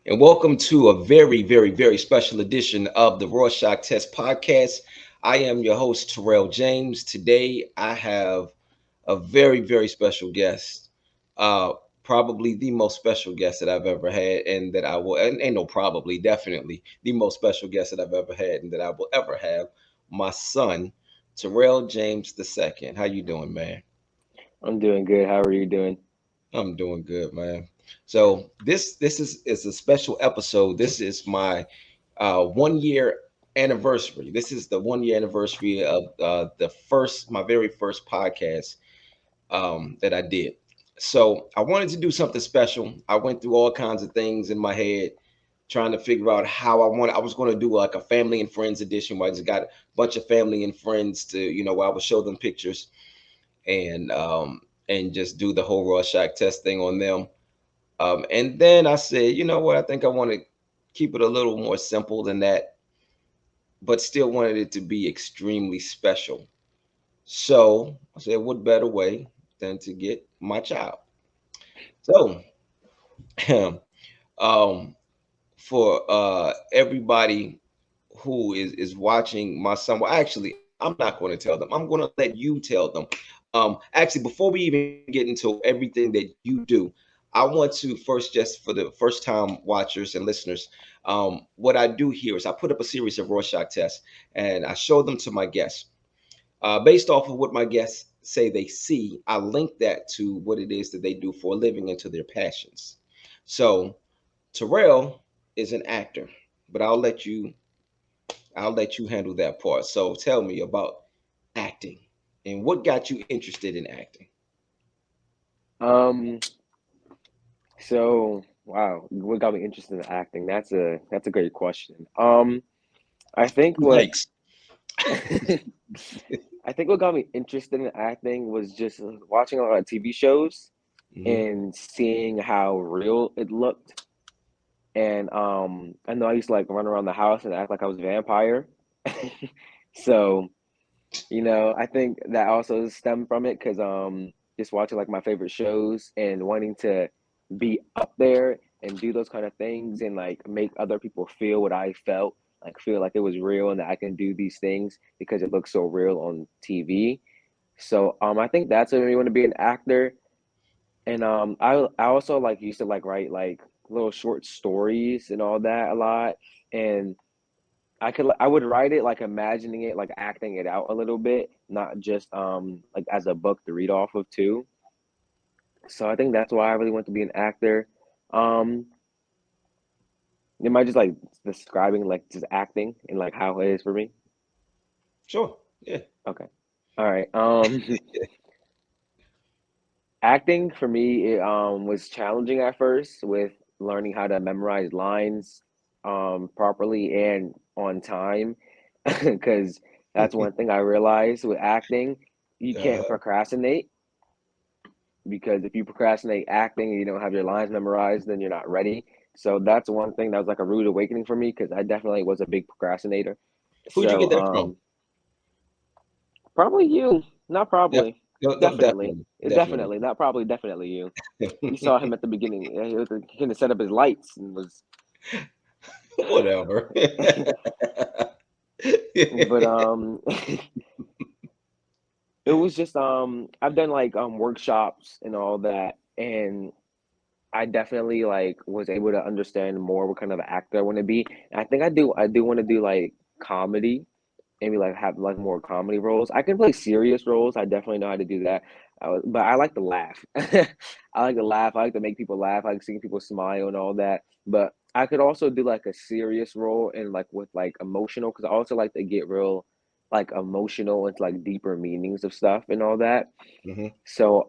and welcome to a very, very, very special edition of the Rorschach Test Podcast. I am your host, Tyrell James. Today, I have a very, very special guest, uh, probably the most special guest that I've ever had, and that I will, and ain't no probably, definitely the most special guest that I've ever had, and that I will ever have. My son, Tyrell James II. How you doing, man? I'm doing good. How are you doing? I'm doing good, man. So this is a special episode. This is my 1 year anniversary. This is the 1 year anniversary of the first my very first podcast that I did. So I wanted to do something special. I went through all kinds of things in my head, trying to figure out how I was going to do like a family and friends edition where I just got a bunch of family and friends to, where I would show them pictures and just do the whole Rorschach test thing on them. And then I said, you know what? I think I want to keep it a little more simple than that, but still wanted it to be extremely special. So I said, what better way than to get my child? So, um, for everybody who is watching my son, well, actually, I'm not going to tell them. I'm going to let you tell them. Actually, before we even get into everything that you do, I want to first, just for the first time watchers and listeners, what I do here is I put up a series of Rorschach tests and I show them to my guests. Based off of what my guests say they see, I link that to what it is that they do for a living and to their passions. So Terrell is an actor, but I'll let you handle that part. So tell me about acting and what got you interested in acting. Um, wow, what got me interested in acting? That's a great question. I think what Yikes. I think what got me interested in acting was just watching a lot of TV shows Hmm. and seeing how real it looked. And I know I used to like run around the house and act like I was a vampire. So, I think that also stemmed from it because just watching like my favorite shows and wanting to be up there and do those kind of things and like make other people feel what I felt, like feel like it was real and that I can do these things because it looks so real on TV. So I think that's what made me want to be an actor. And I also like used to like write like little short stories and all that a lot. And I would write it like imagining it, like acting it out a little bit, not just like as a book to read off of too. So I think that's why I really want to be an actor. Um, am I just like describing like just acting and like how it is for me? Sure. Yeah. Okay. All right. Acting for me it was challenging at first with learning how to memorize lines properly and on time because that's one thing I realized with acting. You can't Uh, procrastinate because if you procrastinate acting and you don't have your lines memorized, then you're not ready. So that's one thing that was like a rude awakening for me because I definitely was a big procrastinator. who'd you get So that from? probably you, not Def- probably, no, no, definitely, definitely, definitely. definitely, not probably, definitely you. You saw him at the beginning. He couldn't set up his lights and was, Whatever. but it was just I've done like workshops and all that, and I definitely like was able to understand more what kind of actor I want to be. And I do want to do like comedy, maybe like have like more comedy roles. I can play serious roles. I definitely know how to do that. But I like to laugh. I like to laugh. I like to make people laugh. I like seeing people smile and all that. But I could also do like a serious role and like with like emotional because I also like to get real like emotional into like deeper meanings of stuff and all that. Hmm. So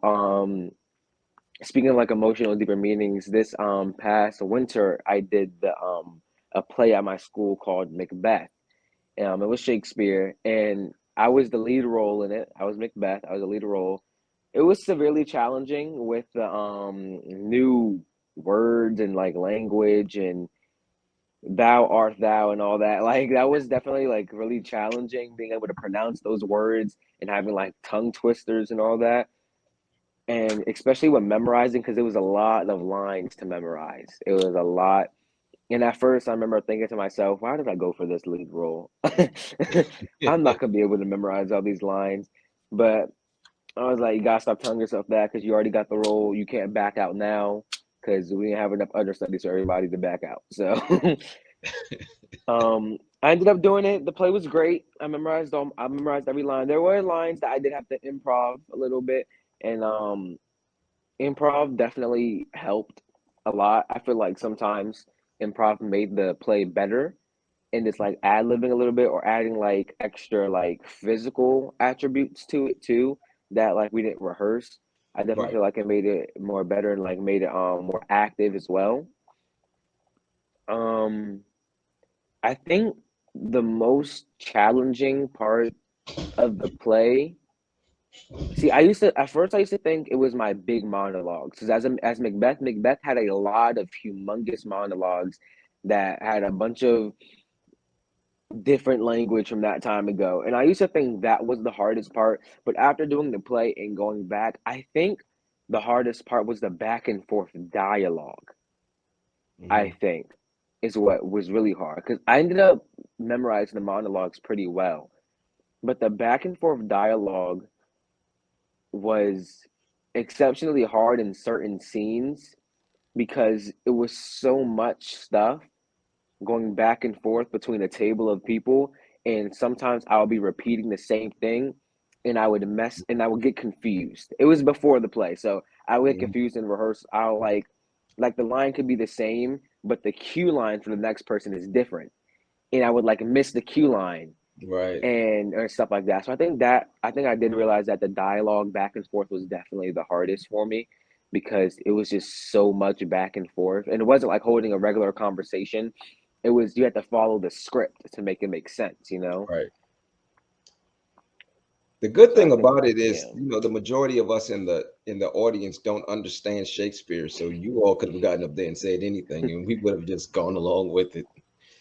speaking of like emotional deeper meanings, this past winter I did the a play at my school called Macbeth. It was Shakespeare, and I was the lead role in it. I was Macbeth. I was the lead role. It was severely challenging with the new words and like language and thou art thou and all that. Like that was definitely like really challenging being able to pronounce those words and having like tongue twisters and all that. And especially when memorizing because it was a lot of lines to memorize. It was a lot And at first, I remember thinking to myself, why did I go for this lead role? I'm not going to be able to memorize all these lines. But I was like, you got to stop telling yourself that because you already got the role. You can't back out now because we didn't have enough understudies for everybody to back out. So I ended up doing it. The play was great. I memorized every line. There were lines that I did have to improv a little bit. And improv definitely helped a lot. I feel like sometimes improv made the play better and it's like ad libbing a little bit or adding like extra like physical attributes to it too that like we didn't rehearse. I definitely Right. feel like it made it more better and like made it more active as well. Um I think the most challenging part of the play. See, I used to think it was my big monologues because as Macbeth had a lot of humongous monologues that had a bunch of different language from that time ago, and I used to think that was the hardest part. But after doing the play and going back, I think the hardest part was the back and forth dialogue. I Hmm. think is what was really hard because I ended up memorizing the monologues pretty well, but the back and forth dialogue was exceptionally hard in certain scenes because it was so much stuff going back and forth between a table of people, and sometimes I would be repeating the same thing and I would get confused. It was before the play, so I would get Hmm. confused in rehearsal. I'll like the line could be the same but the cue line for the next person is different, and I would like miss the cue line Right. and or stuff like that. So I think I did realize that the dialogue back and forth was definitely the hardest for me because it was just so much back and forth, and it wasn't like holding a regular conversation. It was you had to follow the script to make it make sense, you know. Right. The good So I thing think, about it is, yeah, the majority of us in the audience don't understand Shakespeare, so you all could have gotten up there and said anything, and we would have just gone along with it.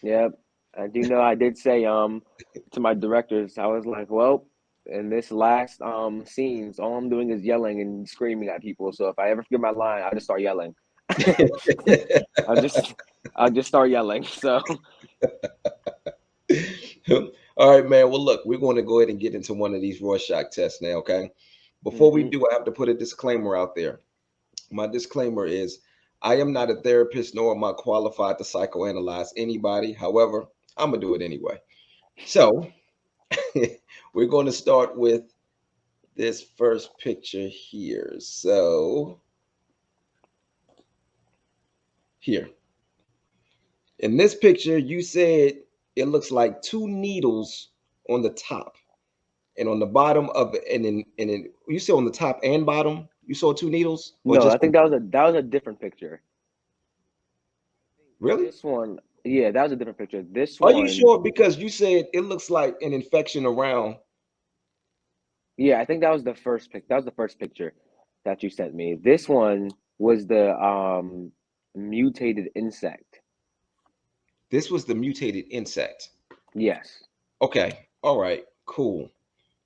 yep. I do know. I did say to my directors, I was like, well, in this last scenes, all I'm doing is yelling and screaming at people. So if I ever forget my line, I'll just start yelling. I'll just I'll just start yelling. So All right, man. Well, look, we're going to go ahead and get into one of these Rorschach tests now, okay? Before we hmm do, I have to put a disclaimer out there. My disclaimer is I am not a therapist, nor am I qualified to psychoanalyze anybody. However, I'm going to do it anyway. So, we're going to start with this first picture here. So, here. In this picture, you said it looks like two needles on the top and on the bottom of it, and then you said on the top and bottom, you saw two needles or no, just I think that was a different picture. really? This one, yeah, that was a different picture. This Are you one, sure? Because you said it looks like an infection around. yeah, I think that was the first pic. That was the first picture that you sent me. This one was the mutated insect. This was the mutated insect. Yes. Okay. All right. Cool.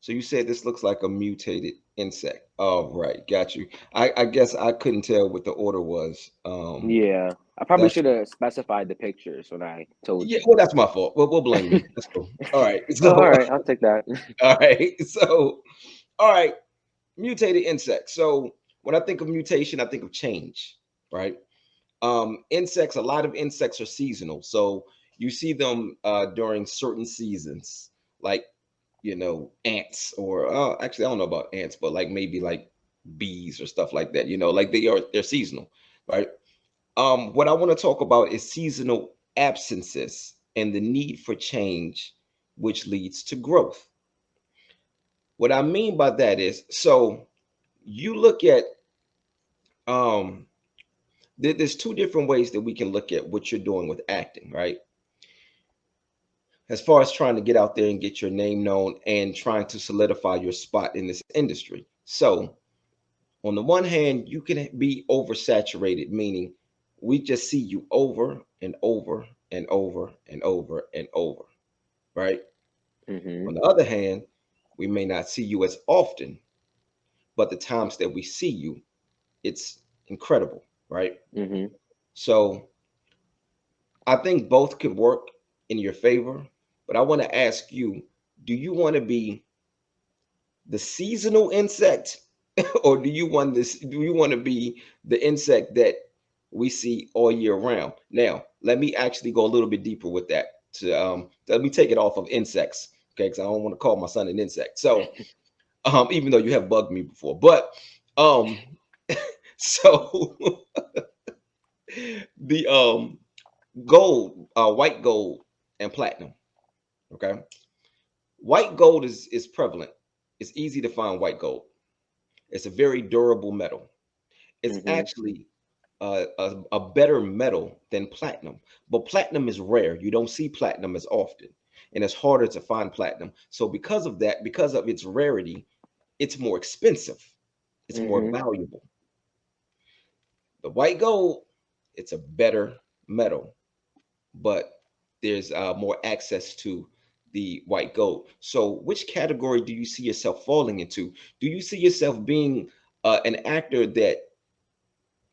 So you said this looks like a mutated insect. All right. Got you. I guess I couldn't tell what the order was. Yeah. I probably That's should have specified the pictures when I told yeah. you. Well, that's my fault. We'll blame me. Let's go. All right. Oh, all So right, I'll take that. all right. So all right. Mutated insect. So when I think of mutation, I think of change. Right. Insects, a lot of insects are seasonal. So you see them during certain seasons, like, ants, or actually, I don't know about ants, but like maybe like bees or stuff like that, like they're seasonal, right? What I want to talk about is seasonal absences and the need for change, which leads to growth. What I mean by that is, so you look at, um, there's two different ways that we can look at what you're doing with acting, right? As far as trying to get out there and get your name known and trying to solidify your spot in this industry. So, on the one hand, you can be oversaturated, meaning we just see you over and over and over and over and over, right? hmm On the other hand, we may not see you as often, but the times that we see you, it's incredible, right? hmm So, I think both could work in your favor, but I want to ask you, do you want to be the seasonal insect or do you want to be the insect that we see all year round? Now, let me actually go a little bit deeper with that. To let me take it off of insects, okay? Because I don't want to call my son an insect. So, even though you have bugged me before, but um, so the gold, white gold, and platinum. Okay, white gold is prevalent. It's easy to find white gold. It's a very durable metal. It's Mm-hmm. actually a better metal than platinum, but platinum is rare. You don't see platinum as often, and it's harder to find platinum. So because of that, because of its rarity, it's more expensive. It's more Mm-hmm. valuable. The white gold, it's a better metal, but there's more access to the white gold. So, which category do you see yourself falling into? Do you see yourself being an actor that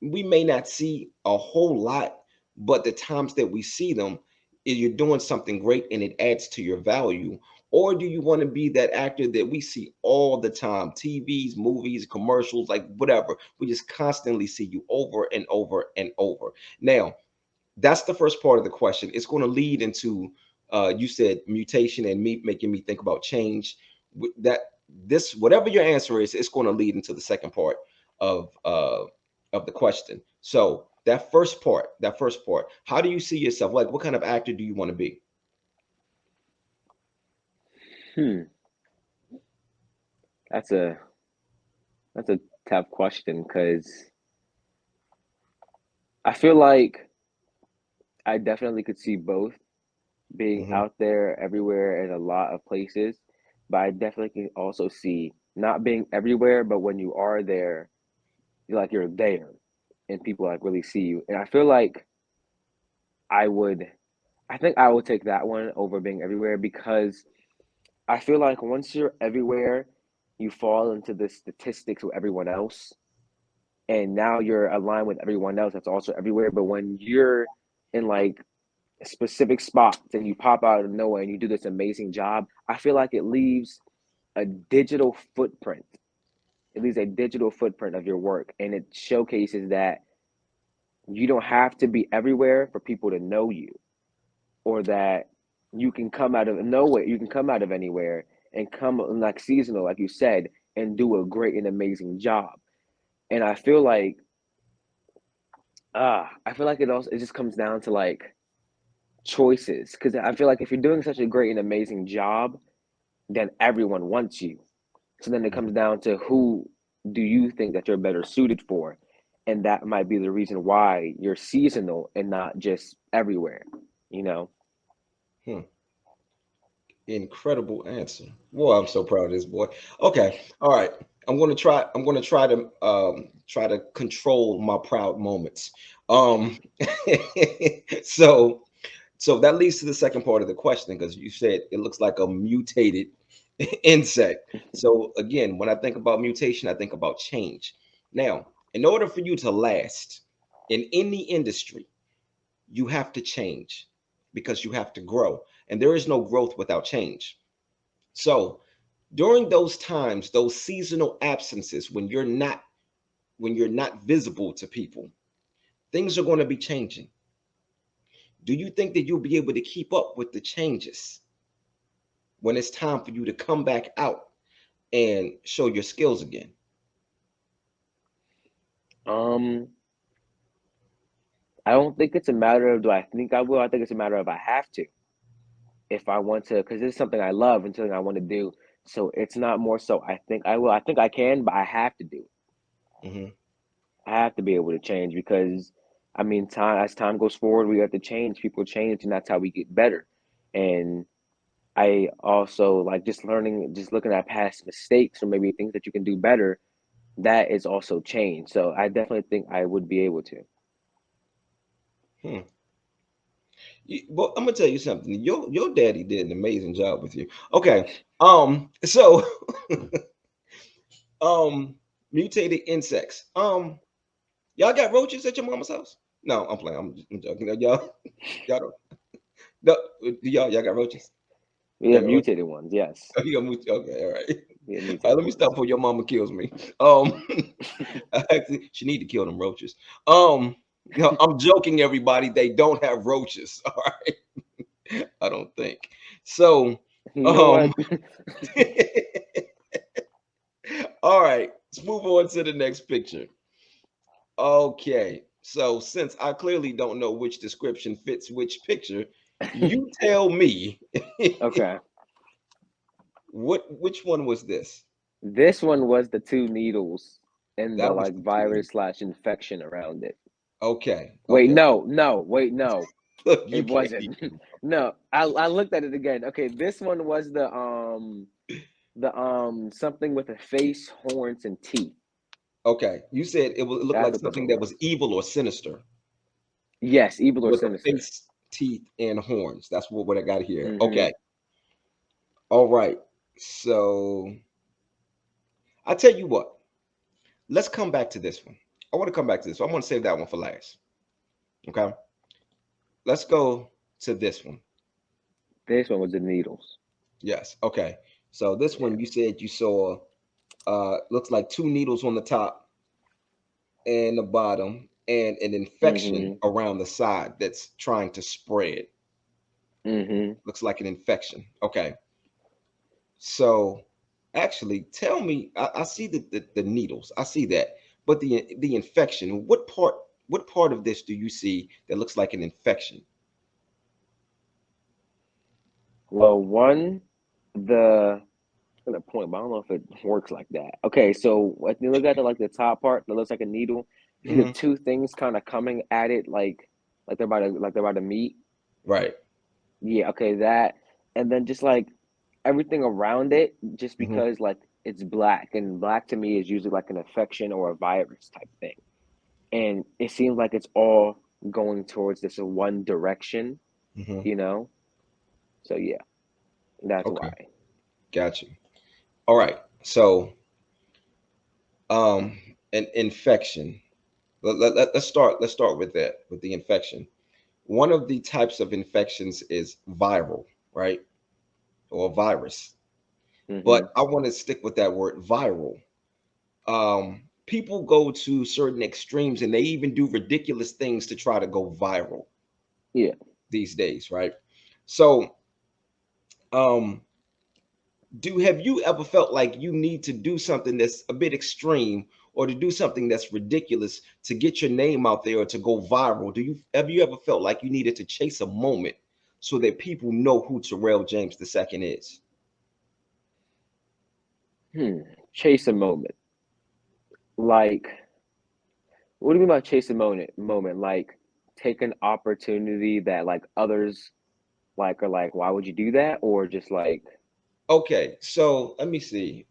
we may not see a whole lot, but the times that we see them, you're doing something great and it adds to your value? Or do you want to be that actor that we see all the time, TVs, movies, commercials, like whatever? We just constantly see you over and over and over. Now, that's the first part of the question. It's going to lead into you said mutation and me making me think about change. That this whatever your answer is, it's going to lead into the second part of uh, of the question. So that first part, how do you see yourself? Like, what kind of actor do you want to be? Hmm. That's a that's a tough question because I feel like I definitely could see both being Hmm. out there everywhere in a lot of places, but I definitely can also see not being everywhere, but when you are there, you're there and people like really see you. And I feel like I would I think I would take that one over being everywhere because I feel like once you're everywhere, you fall into the statistics with everyone else. And now you're aligned with everyone else that's also everywhere. But when you're in like specific spots and you pop out of nowhere and you do this amazing job, I feel like it leaves a digital footprint. It leaves a digital footprint of your work. And it showcases that you don't have to be everywhere for people to know you, or that you can come out of nowhere, you can come out of anywhere and come like seasonal, like you said, and do a great and amazing job. And I feel like it just comes down to like choices, because I feel like if you're doing such a great and amazing job, then everyone wants you. So then it comes down to who do you think that you're better suited for, and that might be the reason why you're seasonal and not just everywhere. You know. Hmm. Incredible answer. Boy, I'm so proud of this boy. Okay, all right. I'm gonna try to try to control my proud moments. Um so so that leads to the second part of the question because you said it looks like a mutated insect. So again, when I think about mutation, I think about change. Now, in order for you to last in any industry, you have to change because you have to grow. And there is no growth without change. So during those times, those seasonal absences, when you're not visible to people, things are going to be changing. Do you think that you'll be able to keep up with the changes when it's time for you to come back out and show your skills again? Um, I don't think it's a matter of do I think I will. I think it's a matter of I have to if I want to, because it's something I love and something I want to do. So it's not more so I think I will. I think I can, but I have to do it. Hmm. I have to be able to change because, I mean, time as time goes forward, we have to change. People change, and that's how we get better. And I also like just learning, just looking at past mistakes or maybe things that you can do better. That is also change. So I definitely think I would be able to. Hmm. Well, I'm gonna tell you something. Your daddy did an amazing job with you. Okay. So um mutated insects. Y'all got roaches at your mama's house? No, I'm playing. I'm joking. Y'all don't. No, do y'all got roaches? We Y'all have got roaches? mutated ones, yes. Oh, you got okay, all right. We have All right, mutated let me ones. stop before your mama kills me. Um, actually, she need to kill them roaches. Um, no, I'm joking, everybody. They don't have roaches. All right, I don't think so. You know Um, what? all right, let's move on to the next picture. Okay, so since I clearly don't know which description fits which picture, you tell me Okay. which one was this? This one was the two needles and the That was like the two. virus slash infection around it. Okay, Wait, okay. no. Look, you It can't wasn't. even. No, I looked at it again. Okay, this one was the something with a face, horns, and teeth. Okay, you said it looked That's like what this something one that was was. evil or sinister Yes, evil or with a sinister. face, teeth, and horns. That's what I got here. Mm-hmm. Okay, all right. So I tell you what. Let's come back to this one. I want to come back to this. So I want to save that one for last. Okay, let's go to this one. This one was the needles. Yes. Okay. So this Yeah. one you said you saw looks like two needles on the top and the bottom and an infection Mm-hmm. around the side that's trying to spread. Mm-hmm. Looks like an infection. Okay. So actually tell me I see the needles. I see that. But the infection, what part of this do you see that looks like an infection? Well, one, the I'm gonna point, but I don't know if it works like that. Okay, so when you look at the like the top part that looks like a needle, you see the Hmm. two things kind of coming at it like they're about to meet. Right. Yeah, okay, that, and then just like everything around it, just Hmm. because like it's black, and black to me is usually like an infection or a virus type thing, and it seems like it's all going towards this one direction, Hmm. you know. So yeah, that's why. Okay. Got you. All right. So um an infection. Let's start with that, with the infection. One of the types of infections is viral, right? Or virus. Mm-hmm. But I want to stick with that word viral. People go to certain extremes and they even do ridiculous things to try to go viral Yeah. these days, right? So, um, have you ever felt like you need to do something that's a bit extreme or to do something that's ridiculous to get your name out there or to go viral? Have you ever felt like you needed to chase a moment so that people know who Tyrell James II is? Hmm. Chase a moment. Like, what do you mean by chase a moment? Moment like take an opportunity that like others like are like, why would you do that? Or just like, Okay, so let me see.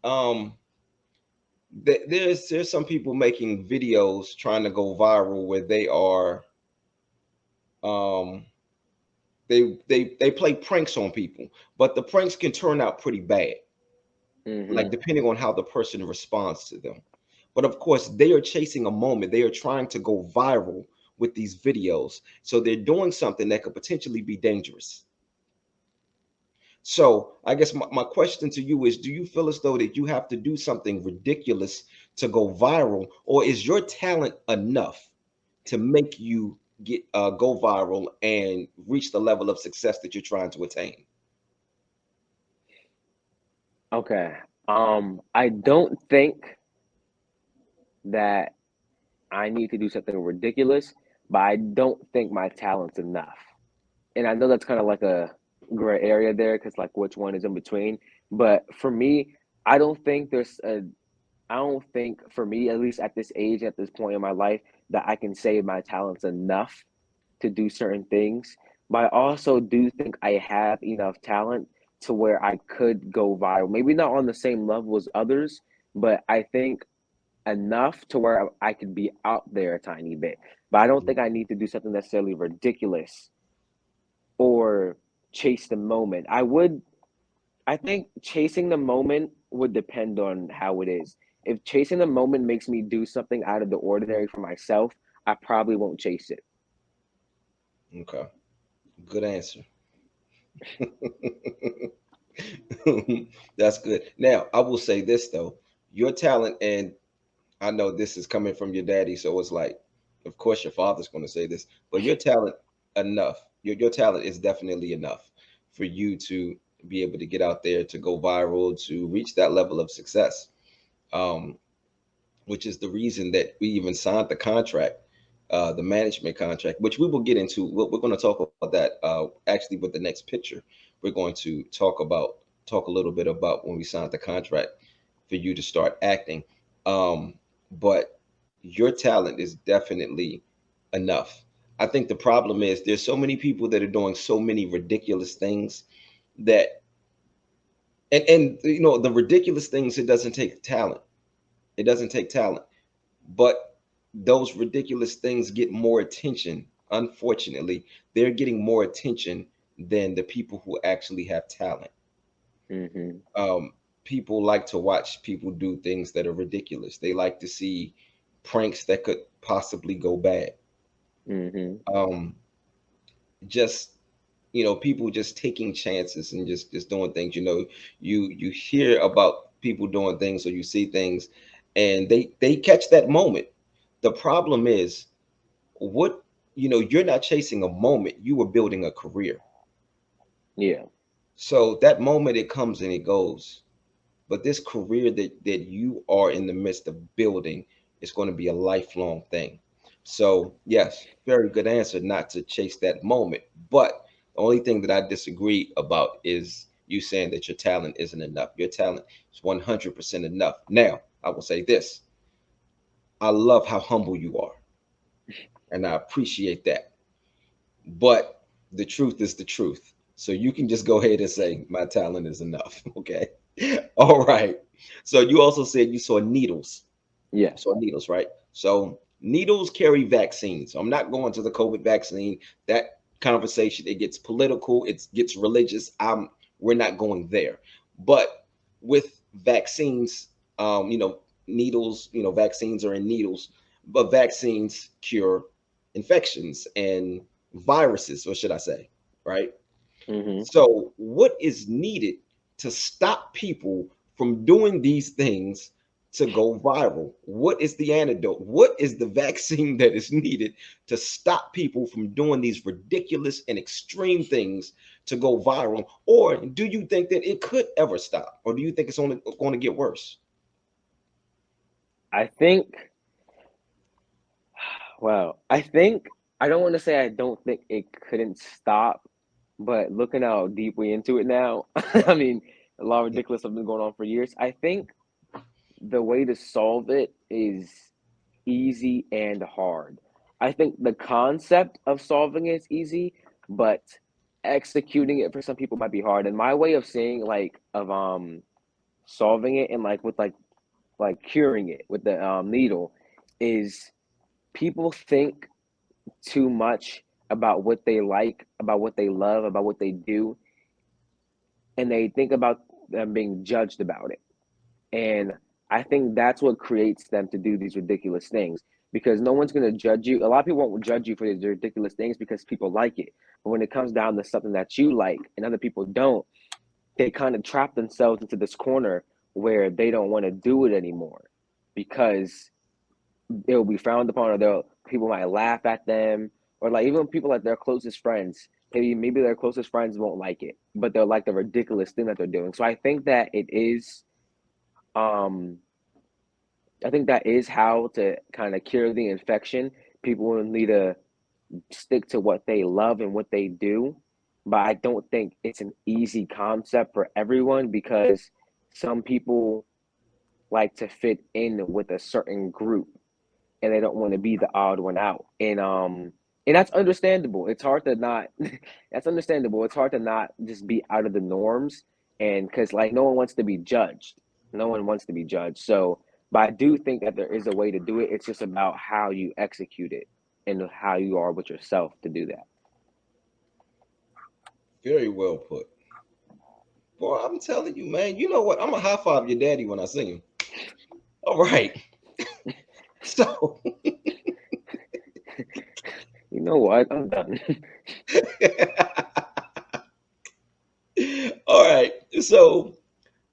There's some people making videos trying to go viral where they are um they play pranks on people, but the pranks can turn out pretty bad, like mm-hmm. depending on how the person responds to them. But of course, they are chasing a moment. They are trying to go viral with these videos. So they're doing something that could potentially be dangerous. So I guess my question to you is, do you feel as though that you have to do something ridiculous to go viral, or is your talent enough to make you get go viral and reach the level of success that you're trying to attain? Okay. I don't think that I need to do something ridiculous, but I don't think my talent's enough. And I know that's kind of like a gray area there because like which one is in between. But for me, I don't think there's a I don't think for me, at least at this age, at this point in my life, that I can say my talent's enough to do certain things. But I also do think I have enough talent to where I could go viral. Maybe not on the same level as others, but I think enough to where I could be out there a tiny bit. But I don't think I need to do something necessarily ridiculous or chase the moment. I think chasing the moment would depend on how it is. If chasing the moment makes me do something out of the ordinary for myself, I probably won't chase it. Okay. Good answer. That's good. Now, I will say this though. Your talent, and I know this is coming from your daddy, so it's like, of course your father's going to say this, but your talent enough. Your talent is definitely enough for you to be able to get out there, to go viral, to reach that level of success. Um, which is the reason that we even signed the contract, the management contract, which we will get into. We're going to talk about that actually with the next picture. We're going to talk a little bit about when we signed the contract for you to start acting. Um, but your talent is definitely enough. I think the problem is there's so many people that are doing so many ridiculous things that, and you know, the ridiculous things, it doesn't take talent. It doesn't take talent, but those ridiculous things get more attention. Unfortunately, they're getting more attention than the people who actually have talent. Mm-hmm. um, People like to watch people do things that are ridiculous. They like to see pranks that could possibly go bad. Mm-hmm. Um, just people just taking chances and just doing things. You hear about people doing things, or you see things, and they catch that moment. The problem is what you're not chasing a moment. You were building a career. Yeah. So that moment, it comes and it goes. But this career that you are in the midst of building is going to be a lifelong thing. So yes, very good answer, not to chase that moment. But the only thing that I disagree about is you saying that your talent isn't enough. Your talent is 100% enough. Now, I will say this: I love how humble you are, and I appreciate that. But the truth is the truth. So you can just go ahead and say my talent is enough. Okay. All right. So you also said you saw needles. Yeah. Saw needles, right? So needles carry vaccines. I'm not going to the COVID vaccine. That conversation, it gets political, it gets religious. We're not going there. But with vaccines, needles, vaccines are in needles, but vaccines cure infections and viruses, or should I say, right? Mm-hmm. So, what is needed to stop people from doing these things to go viral? What is the antidote? What is the vaccine that is needed to stop people from doing these ridiculous and extreme things to go viral? Or do you think that it could ever stop? Or do you think it's only going to get worse? I think, well, I think, I don't want to say I don't think it couldn't stop, but looking how deeply into it now, I mean, a lot of ridiculous stuff been going on for years. I think the way to solve it is easy and hard. I think the concept of solving it is easy, but executing it for some people might be hard. And my way of saying like of solving it and like with like curing it with the needle is people think too much about what they like, about what they love, about what they do, and they think about them being judged about it. And I think that's what creates them to do these ridiculous things because no one's going to judge you. A lot of people won't judge you for these ridiculous things because people like it. But when it comes down to something that you like and other people don't, they kind of trap themselves into this corner where they don't want to do it anymore because it will be frowned upon or they'll people might laugh at them or like even people like their closest friends maybe their closest friends won't like it but they'll like the ridiculous thing that they're doing so um I think that is how to kind of cure the infection. People will need to stick to what they love and what they do. But I don't think it's an easy concept for everyone because some people like to fit in with a certain group and they don't want to be the odd one out. And that's understandable. It's hard to not that's understandable. It's hard to not just be out of the norms and because like no one wants to be judged. No one wants to be judged. So but I do think that there is a way to do it. It's just about how you execute it and how you are with yourself to do that. Very well put. Boy, I'm telling you, man, you know what? I'm a high five your daddy when I see him. All right. So, you know what? I'm done. All right. So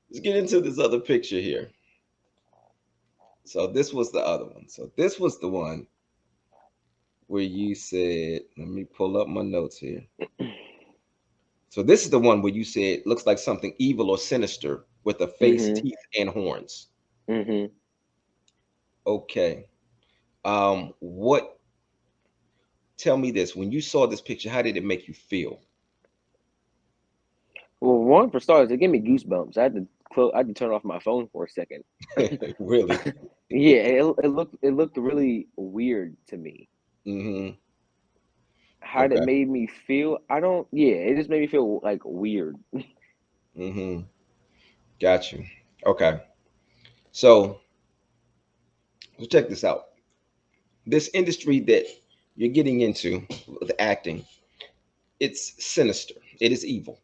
let's get into this other picture here. So this was the other one. So this was the one where you said, let me pull up my notes here. So this is the one where you said looks like something evil or sinister with a face, Mhm. teeth, and horns. Mhm. Okay. What tell me this. When you saw this picture, how did it make you feel? Well, one for starters, it gave me goosebumps. I had to turn off my phone for a second. Really? Yeah, it looked really weird to me. Mm-hmm. How it Okay. made me feel, I don't. Yeah, it just made me feel like weird. Mm-hmm. Got you. Okay. So check this out. This industry that you're getting into with acting, it's sinister. It is evil.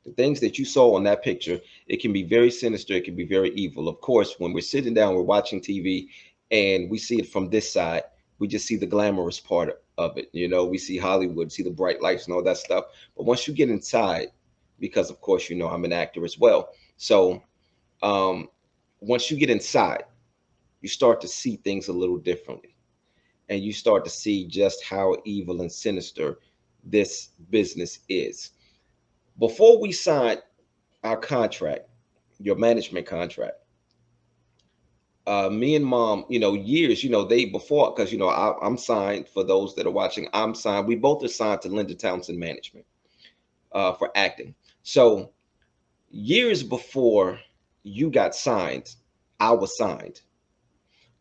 The things that you saw on that picture, it can be very sinister. It can be very evil. Of course, when we're sitting down, we're watching TV, and we see it from this side. We just see the glamorous part of it. You know, we see Hollywood, see the bright lights and all that stuff. But once you get inside, because of course, you know, I'm an actor as well. So um, once you get inside, you start to see things a little differently, and you start to see just how evil and sinister this business is. Before we signed our contract, your management contract, me and mom, you know, years, you know, they before, because you know, I'm signed. For those that are watching, I'm signed. We both are signed to Linda Townsend Management for acting. So years before you got signed, I was signed.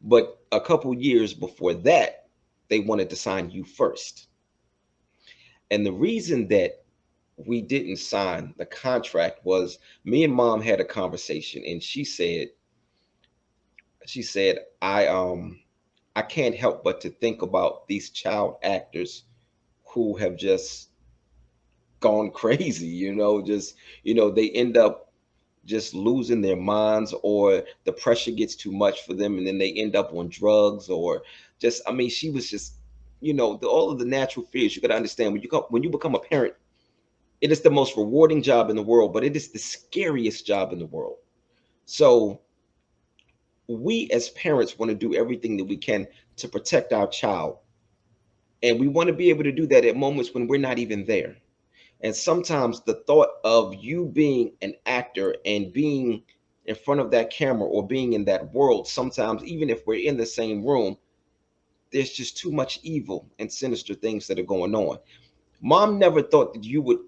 But a couple years before that, they wanted to sign you first. And the reason that we didn't sign the contract was me and mom had a conversation, and she said I can't help but to think about these child actors who have just gone crazy, you know, just they end up just losing their minds, or the pressure gets too much for them and then they end up on drugs, or just, I mean, she was just, all of the natural fears. You got to understand, when you become a parent, it is the most rewarding job in the world, but it is the scariest job in the world. So we as parents want to do everything that we can to protect our child, and we want to be able to do that at moments when we're not even there. And sometimes the thought of you being an actor and being in front of that camera or being in that world, sometimes even if we're in the same room, there's just too much evil and sinister things that are going on. Mom never thought that you would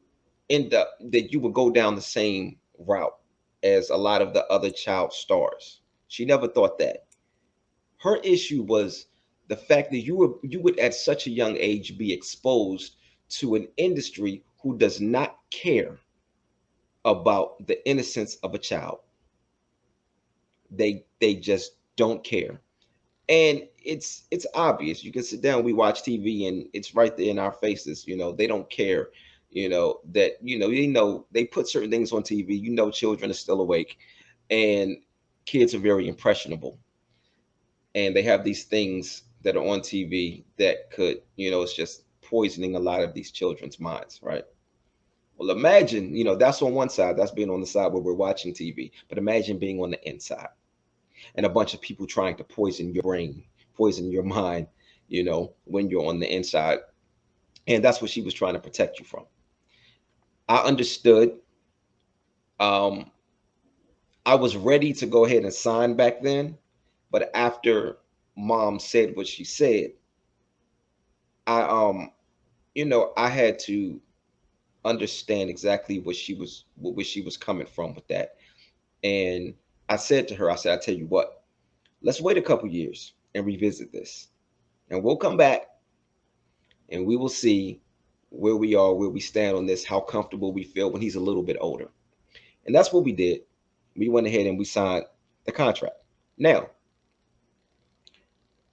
go down the same route as a lot of the other child stars. She never thought that. Her issue was the fact that you would at such a young age be exposed to an industry who does not care about the innocence of a child. They just don't care. And it's obvious. You can sit down, we watch TV, and it's right there in our faces. They don't care. That they put certain things on TV. Children are still awake, and kids are very impressionable, and they have these things that are on TV that could, it's just poisoning a lot of these children's minds, right? Well, imagine, that's on one side, that's being on the side where we're watching TV. But imagine being on the inside and a bunch of people trying to poison your brain, poison your mind, when you're on the inside. And that's what she was trying to protect you from. I understood. Um, I was ready to go ahead and sign back then, but after mom said what she said, I I had to understand exactly where she was coming from with that. And I said to her, I said, I tell you what, let's wait a couple years and revisit this. And we'll come back and we will see where we are, where we stand on this, how comfortable we feel when he's a little bit older. And that's what we did. We went ahead and we signed the contract. Now,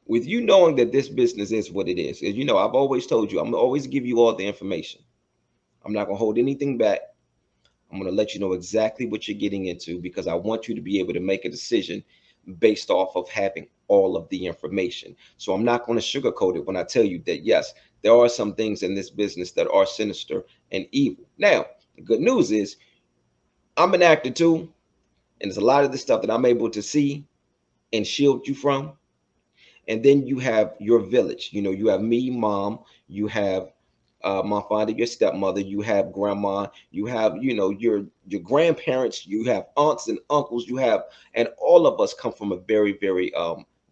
with you knowing that this business is what it is, as you know, I've always told you, I'm gonna always give you all the information. I'm not gonna hold anything back. I'm going to let you know exactly what you're getting into, because I want you to be able to make a decision based off of having all of the information. So I'm not going to sugarcoat it when I tell you that yes, there are some things in this business that are sinister and evil. Now, the good news is I'm an actor too, and there's a lot of this stuff that I'm able to see and shield you from. And then you have your village. You know, you have me, mom, you have my father, your stepmother, you have grandma, you have, you know, your grandparents, you have aunts and uncles, you have, and all of us come from a very, very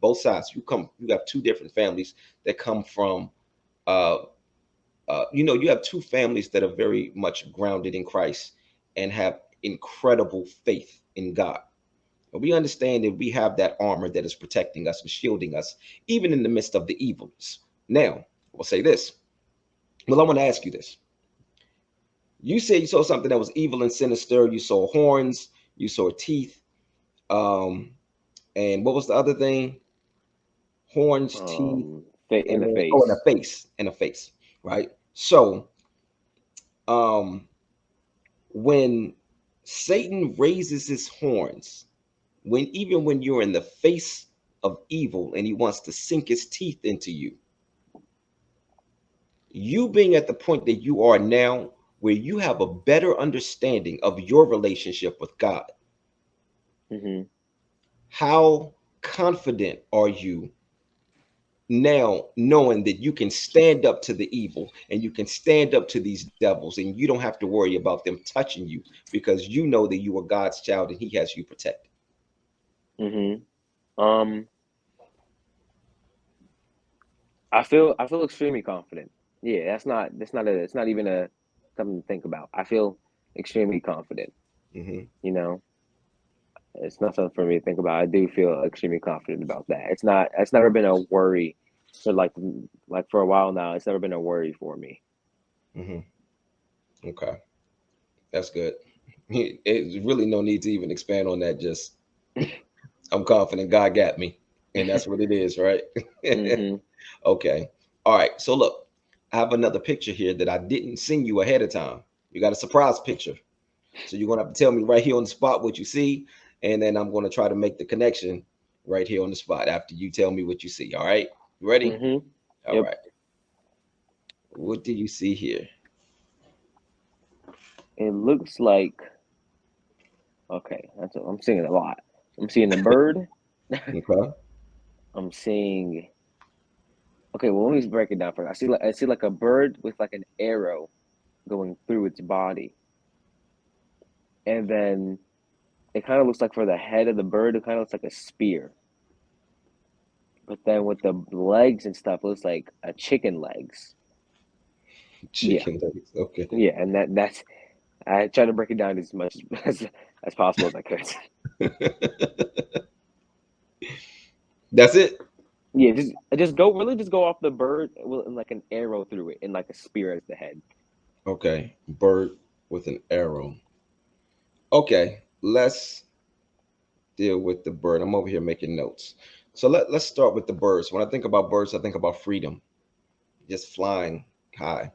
both sides. You have two different families that come from uh you know, you have two families that are very much grounded in Christ and have incredible faith in God. And we understand that we have that armor that is protecting us and shielding us, even in the midst of the evils. Now, we'll say this. Well, I want to ask you this. You said you saw something that was evil and sinister. You saw horns, you saw teeth, um, and what was the other thing? Horns, teeth, In and the then oh, and a face. face, and a face, right? So, um, when Satan raises his horns, even when you're in the face of evil and he wants to sink his teeth into you, you being at the point that you are now, where you have a better understanding of your relationship with God, Hmm. how confident are you now knowing that you can stand up to the evil and you can stand up to these devils and you don't have to worry about them touching you because you know that you are God's child and he has you protected? Hmm. Um, I feel extremely confident. Yeah, it's not even a something to think about. I feel extremely confident. Hmm. You know, it's not something for me to think about. I do feel extremely confident about that. It's never been a worry for for a while now. It's never been a worry for me. Hmm. Okay, that's good. It's really no need to even expand on that. Just I'm confident God got me, and that's what it is, right? Hmm. Okay. All right. So look, I have another picture here that I didn't send you ahead of time. You got a surprise picture. So you're gonna have to tell me right here on the spot what you see, and then I'm gonna try to make the connection right here on the spot after you tell me what you see. All right. You ready? Hmm. All Yep. right. What do you see here? It looks like okay. I'm seeing a lot. I'm seeing a bird. Okay. I'm seeing okay. Well, let me just break it down first. I see like a bird with like an arrow going through its body, and then it kind of looks like for the head of the bird, it kind of looks like a spear. But then with the legs and stuff, it looks like a chicken legs. Yeah, Chicken legs. Okay. yeah, and that's I try to break it down as much as possible as I could. That's it. Yeah, just go off the bird with like an arrow through it and like a spear as the head. Okay. Bird with an arrow. Okay. Let's deal with the bird. I'm over here making notes. So let's start with the birds. When I think about birds, I think about freedom, just flying high.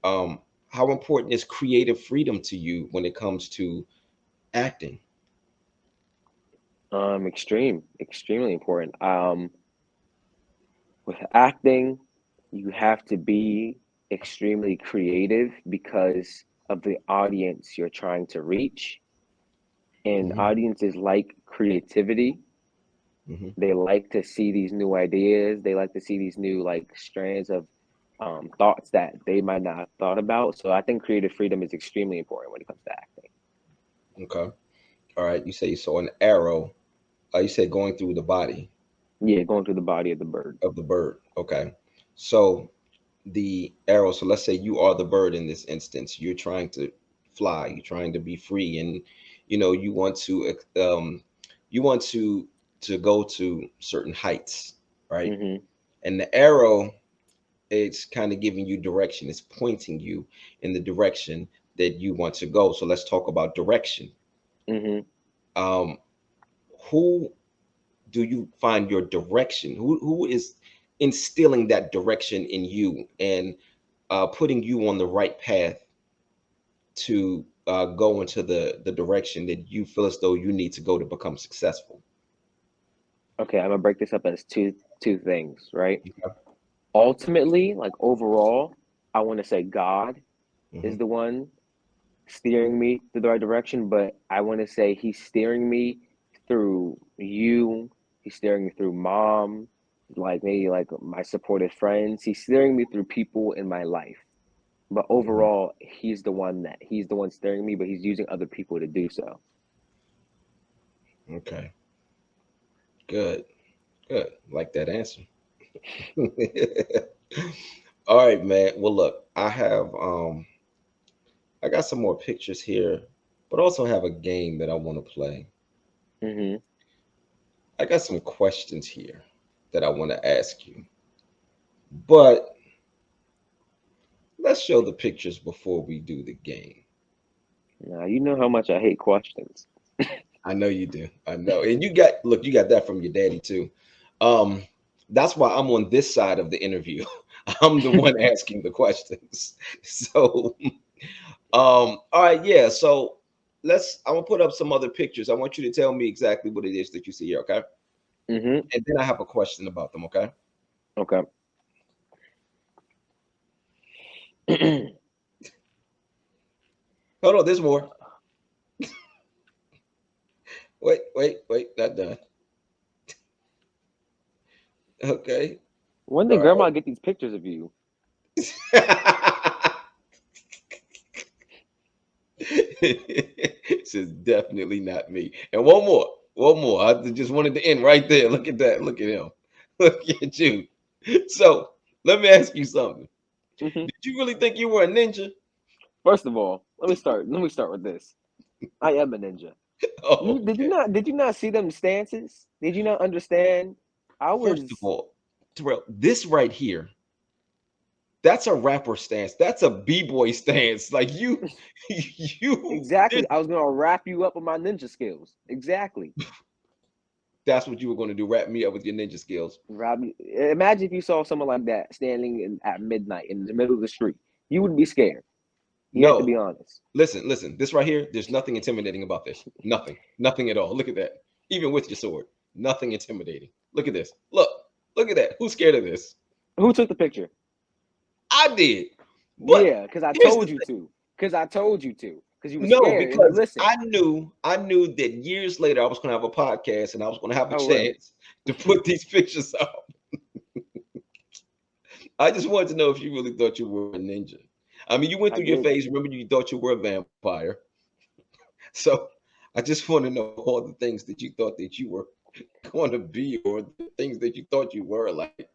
Um, how important is creative freedom to you when it comes to acting? Extremely important. With acting, you have to be extremely creative because of the audience you're trying to reach. And Hmm. audiences like creativity. Hmm. They like to see these new ideas. They like to see these new like strands of thoughts that they might not have thought about. So I think creative freedom is extremely important when it comes to acting. Okay. All right. You say you saw an arrow. You said going through the body Yeah, going through the body of the bird. of the bird. Okay. So the arrow. So let's say you are the bird in this instance. You're trying to fly. You're trying to be free, and you want to you want to go to certain heights, right? Mm-hmm. And the arrow, it's kind of giving you direction. It's pointing you in the direction that you want to go. So let's talk about direction. Mm-hmm. Um, who do you find your direction? Who is instilling that direction in you and putting you on the right path to go into the direction that you feel as though you need to go to become successful? Okay, I'm gonna break this up as two things, right? Okay. Ultimately, like overall, I want to say God is Hmm. the one steering me to the right direction, but I want to say he's steering me through you. He's steering me through mom, like maybe like my supportive friends. He's steering me through people in my life. But Hmm. overall, he's the one steering me, but he's using other people to do so. Okay. Good. Good. Like that answer. All right, man. Well, look, I got some more pictures here, but also have a game that I want to play. Hmm. I got some questions here that I want to ask you. But let's show the pictures before we do the game. Now you know how much I hate questions. I know you do. I know. And you got that from your daddy too. Um, that's why I'm on this side of the interview. I'm the one asking the questions. So, all right, yeah. So I'm gonna put up some other pictures. I want you to tell me exactly what it is that you see here, okay? Hmm. And then I have a question about them, okay? Okay. Hold on, there's more. Wait, not done. Okay. When did All Grandma get these pictures of you? right. This is definitely not me. And one more. I just wanted to end right there. Look at that. Look at him. Look at you. So let me ask you something. Hmm. Did you really think you were a ninja? First of all, Let me start with this. I am a ninja. Oh, You okay. did you not see them stances? Did you not understand? I First of was all, Terrell, this right here, that's a rapper stance. That's a b-boy stance. Like you, you. exactly. I was gonna wrap you up with my ninja skills. Exactly. That's what you were going to do. Wrap me up with your ninja skills. Rob, imagine if you saw someone like that standing at midnight in the middle of the street. You would be scared. You have to No, be honest. listen. This right here, there's nothing intimidating about this. Nothing at all. Look at that. Even with your sword, nothing intimidating. Look at this. Look at that. Who's scared of this? Who took the picture? I did. But Yeah, because I here's the told you thing. to. Because I told you to. Because you were No, scared and you because listened. I knew that years later I was going to have a podcast and I was going to have a Oh, really? chance to put these pictures up. I just wanted to know if you really thought you were a ninja. I mean, you went I through your did. phase. Remember, you thought you were a vampire. So I just want to know all the things that you thought that you were going to be, or the things that you thought you were. Like,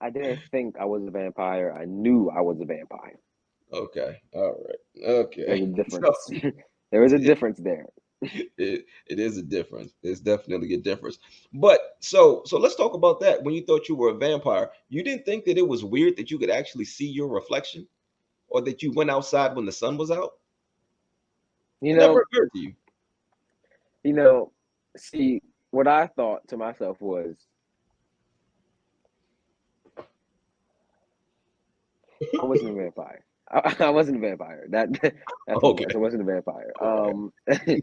I didn't think I was a vampire. I knew I was a vampire. okay, all right, There's okay. a So difference. There is a difference there. it is a difference. It's definitely a difference. But so let's talk about that. When you thought you were a vampire, you didn't think that it was weird that you could actually see your reflection, or that you went outside when the sun was out. You It never know, occurred to you. you know, see, what I thought to myself was I wasn't a vampire. I wasn't a vampire. That's what it was. I Okay, wasn't a vampire. okay,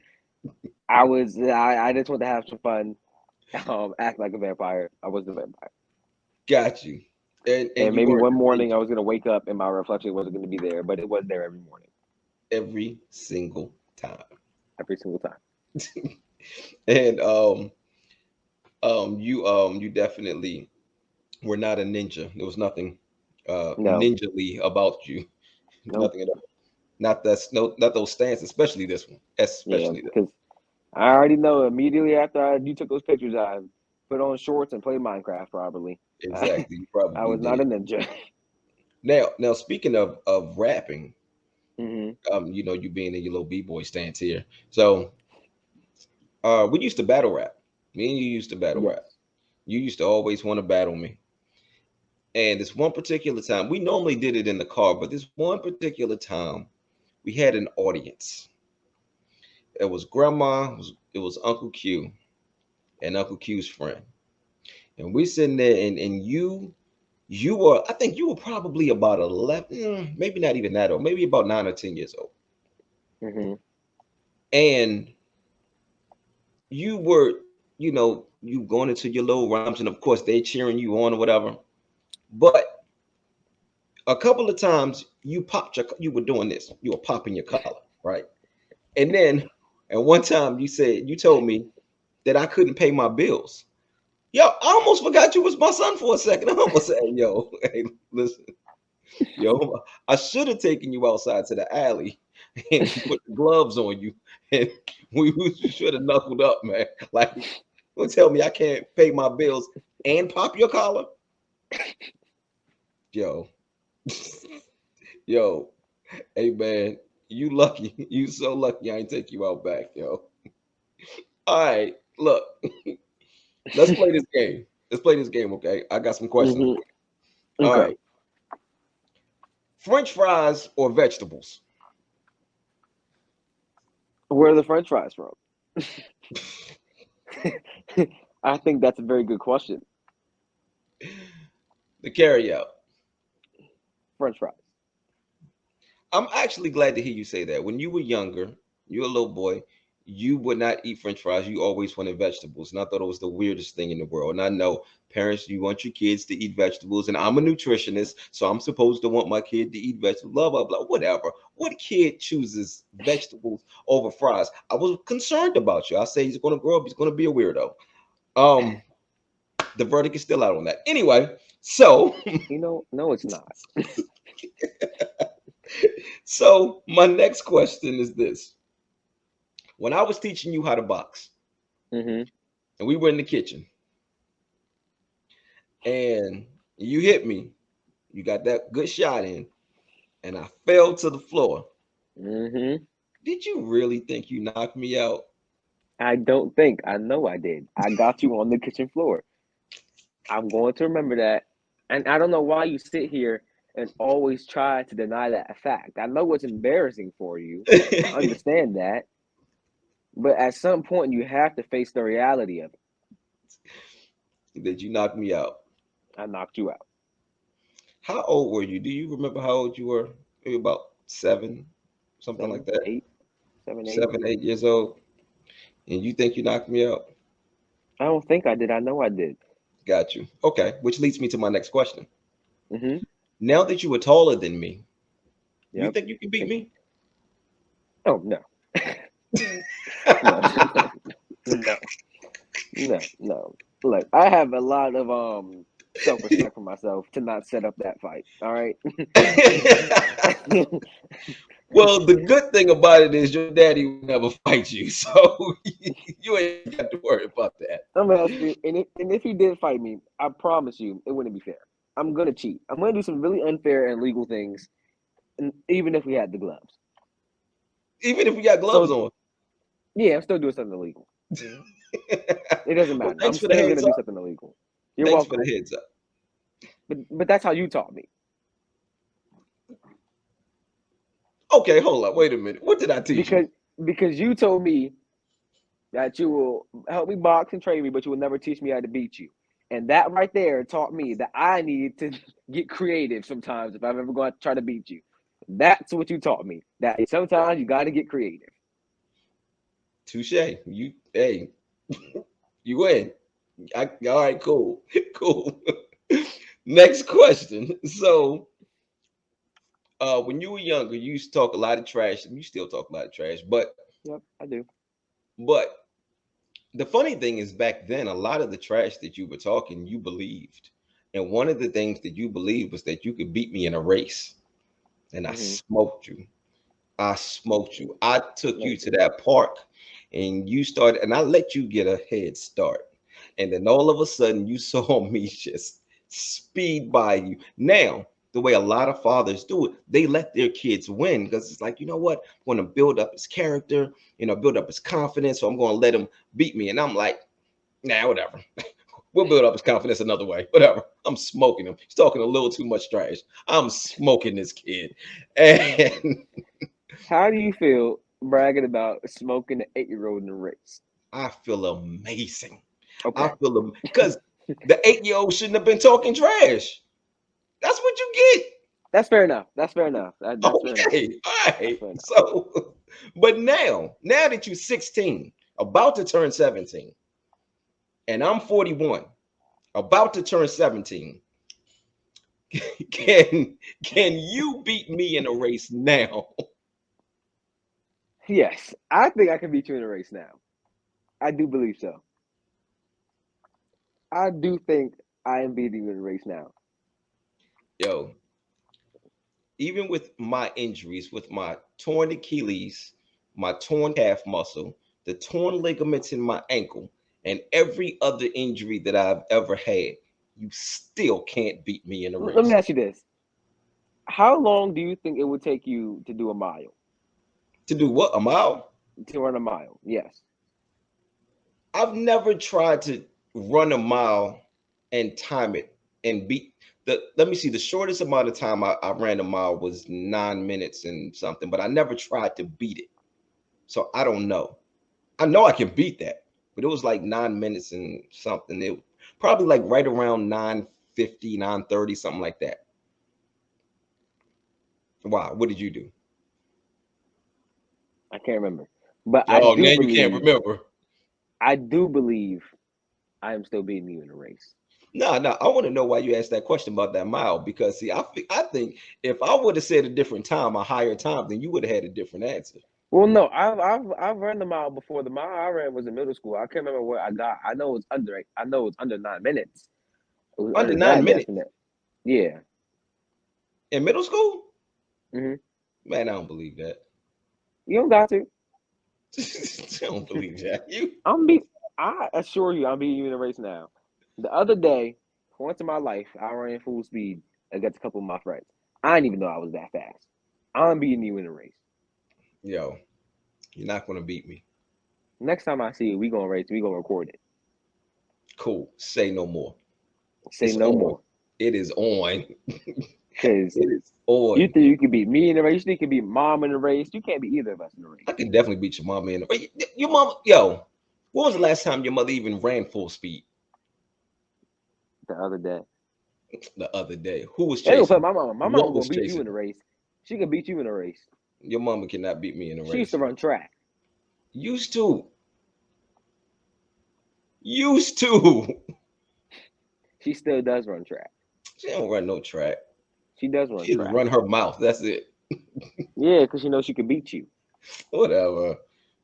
I just wanted to have some fun, act like a vampire. I wasn't a vampire. got you. And And you maybe weren't one a morning ninja I was gonna wake up and my reflection wasn't gonna be there, but it was there every morning, every single time. every single time. And you definitely were not a ninja. There was nothing No, ninja-ly about you. nope. Nothing at all. Not those stands, especially this one. Yeah, Especially this. because I already know immediately after you took those pictures, I put on shorts and played Minecraft. Probably, I, Exactly. You I probably was not did. a ninja. Now speaking of rapping, Hmm. you being in your little b-boy stance here. So we used to battle rap. Me and you used to battle rap. Yes. You used to always want to battle me. And this one particular time, we normally did it in the car, but this one particular time, we had an audience. It was grandma, it was Uncle Q and Uncle Q's friend. And we sitting there, and you were, I think you were probably about 11, maybe not even that old, maybe about 9 or 10 years old. Hmm. And you were, you going into your little rhymes, and of course they cheering you on or whatever. But a couple of times you were doing this, you were popping your collar, right? And then and one time you told me that I couldn't pay my bills. Yo, I almost forgot you was my son for a second. I almost said, yo, hey, listen, yo, I should have taken you outside to the alley and put the gloves on you, and we should have knuckled up, man. Like, don't tell me I can't pay my bills and pop your collar, yo, yo, hey man, you lucky, you so lucky I ain't take you out back, yo. All right, look, let's play this game. Let's play this game, okay? I got some questions Hmm. for you. All Okay. right, French fries or vegetables? Where are the French fries from? I think that's a very good question. The carry out. French fries. I'm actually glad to hear you say that. When you were younger, you were a little boy, you would not eat French fries. You always wanted vegetables. And I thought it was the weirdest thing in the world. And I know parents, you want your kids to eat vegetables. And I'm a nutritionist, so I'm supposed to want my kid to eat vegetables, blah, blah, blah, whatever. What kid chooses vegetables over fries? I was concerned about you. I say he's going to grow up, he's going to be a weirdo. Um, the verdict is still out on that. Anyway, so No, it's not. so my next question is this. When I was teaching you how to box, Hmm. and we were in the kitchen, and you hit me, you got that good shot in, and I fell to the floor. Hmm. Did you really think you knocked me out? I don't think. I know I did. I got you on the kitchen floor. I'm going to remember that. And I don't know why you sit here and always try to deny that fact. I know it's embarrassing for you. I understand that. But at some point, you have to face the reality of it. Did you knock me out? I knocked you out. How old were you? Do you remember how old you were? Maybe about seven, something like Seven, that. eight, 7, 8. 7, 8 years old. And you think you knocked me out? I don't think I did. I know I did. Got you. Okay, which leads me to my next question. Hmm. Now that you were taller than me, you Yep. think you can beat me? Oh, no. No. No. No. No. Look, I have a lot of self-respect for myself to not set up that fight. All right. Well, the good thing about it is your daddy will never fight you, so you ain't got to worry about that. I'm gonna ask you, and if he did fight me, I promise you, it wouldn't be fair. I'm gonna cheat. I'm gonna do some really unfair and illegal things, and even if we had the gloves. Even if we got gloves So on. yeah, I'm still doing something illegal. It doesn't Well, matter. I'm thanks for the still gonna heads do up. something illegal. You're Thanks for welcome. the heads up. But that's how you taught me. Okay, hold up. Wait a minute. What did I teach you? because because you told me that you will help me box and train me, but you will never teach me how to beat you. And that right there taught me that I need to get creative sometimes if I'm ever going to try to beat you. That's what you taught me. That sometimes you got to get creative. Touche. You, hey, you win. All right, cool. Cool. Next question. So, when you were younger, you used to talk a lot of trash, and you still talk a lot of trash. Yep, I do. But the funny thing is, back then, a lot of the trash that you were talking, you believed. And one of the things that you believed was that you could beat me in a race, and I Hmm. smoked you. I smoked you. I took you Look, to that park, and you started, and I let you get a head start. And then all of a sudden, you saw me just speed by you. Now, the way a lot of fathers do it, they let their kids win because it's like, you know what? I'm going to build up his character, build up his confidence. So I'm going to let him beat me. And I'm like, nah, whatever. We'll build up his confidence another way. Whatever. I'm smoking him. He's talking a little too much trash. I'm smoking this kid. And how do you feel bragging about smoking an 8-year-old in a race? I feel amazing. I Okay, feel because the 8-year-old shouldn't have been talking trash. That's what you get. that's fair enough. That's fair enough. That's fair enough. Okay. All That's right. fair enough. So, but now that you're 16, about to turn 17, and I'm 41, about to turn 17. Can you beat me in a race now? Yes, I think I can beat you in a race now. I do believe so. I do think I am beating you in a race now. Yo, even with my injuries, with my torn Achilles, my torn calf muscle, the torn ligaments in my ankle, and every other injury that I've ever had, you still can't beat me in a Let me race. ask you this: how long do you think it would take you to do a mile? To do what? A mile? To run a mile? Yes. I've never tried to run a mile and time it and beat the. Let me see. The shortest amount of time I ran a mile was 9 minutes and something, but I never tried to beat it. So I don't know. I know I can beat that, but it was like 9 minutes and something. It probably like right around 9:50, 9:30, something like that. Wow, what did you do? I can't remember, but Oh, now you can't remember. I do believe I am still beating you in a race. No, no, I want to know why you asked that question about that mile because see, I think if I would have said a different time, a higher time, then you would have had a different answer. Well, no, I've run the mile before. The mile I ran was in middle school. I can't remember what I got. I know it's under. I know it's under 9 minutes. It was Under under nine that minutes definite. Yeah. in middle school? Hmm. Man, I don't believe that. You don't got to. I don't believe that. You I'm be. I assure you, I'm beating you in a race now. The other day, for once in my life, I ran full speed against a couple of my friends. I didn't even know I was that fast. I'm beating you in a race. yo, you're not gonna beat me. Next time I see you, we gonna race. We gonna record it. Cool. Say no more. Say It's no on. more, It is on. cause It is you on. think you can beat me in a race. You think you can beat mom in a race. You can't beat either of us in a race. I can definitely beat your mama in. Your mama, yo. When was the last time your mother even ran full speed? The other day, The other day. Who was they gonna chasing? put my mama. My mama What gonna was beat you chasing? in a race. She can beat you in a race. Your mama cannot beat me in a She used to race. run track. Used to. Used to. She still does run track. She don't run no track. She does run She just track. run her mouth. That's it. Yeah, because she knows she can beat you. Whatever.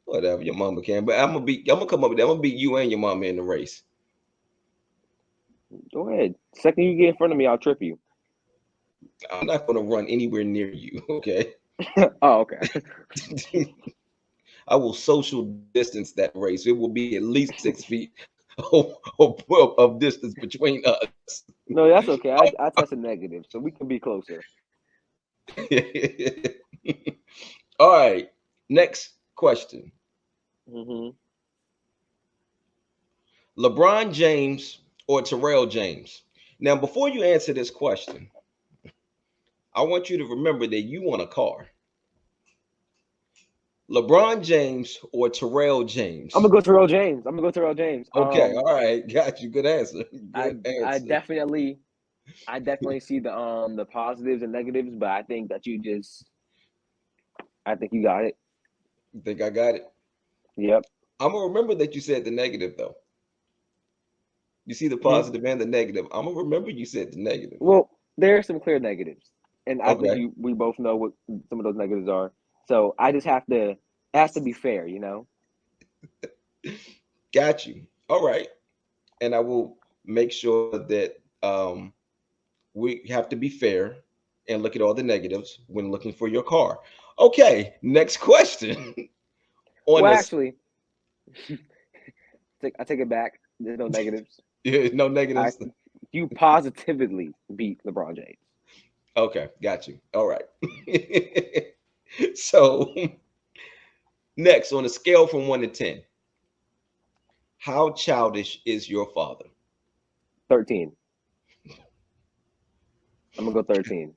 Whatever. Your mama can. But I'm gonna come up with that. I'm gonna beat you and your mama in the race. Go ahead. Second you get in front of me, I'll trip you. I'm not gonna run anywhere near you. Okay. Oh, okay. I will social distance that race. It will be at least 6 feet of distance between us. No, that's okay. I tested negative, so we can be closer. All right. Next question. Hmm. LeBron James or Tyrell James? Now, before you answer this question, I want you to remember that you want a car. LeBron James or Tyrell I'm James? gonna go Tyrell James. I'm gonna go Tyrell James. Okay, all right, got you. Good answer. I Good I answer. definitely I definitely see the positives and negatives, but I think that I think you got it. You think I got it? Yep. I'm gonna remember that you said the negative though. You see the Hmm? positive and the negative. I'm gonna remember you said the negative. Well, there are some clear negatives, and I think Okay, we both know what some of those negatives are. So I just have to. It has to be fair, you know. got you. All right, and I will make sure that we have to be fair and look at all the negatives when looking for your car. Okay, next question. On Well, this, actually, I take it back. There's no negatives. no I negatives. You positively beat LeBron James. Okay, got you. All right. So next, on a scale from 1 to 10, how childish is your father? 13. I'm gonna go 13.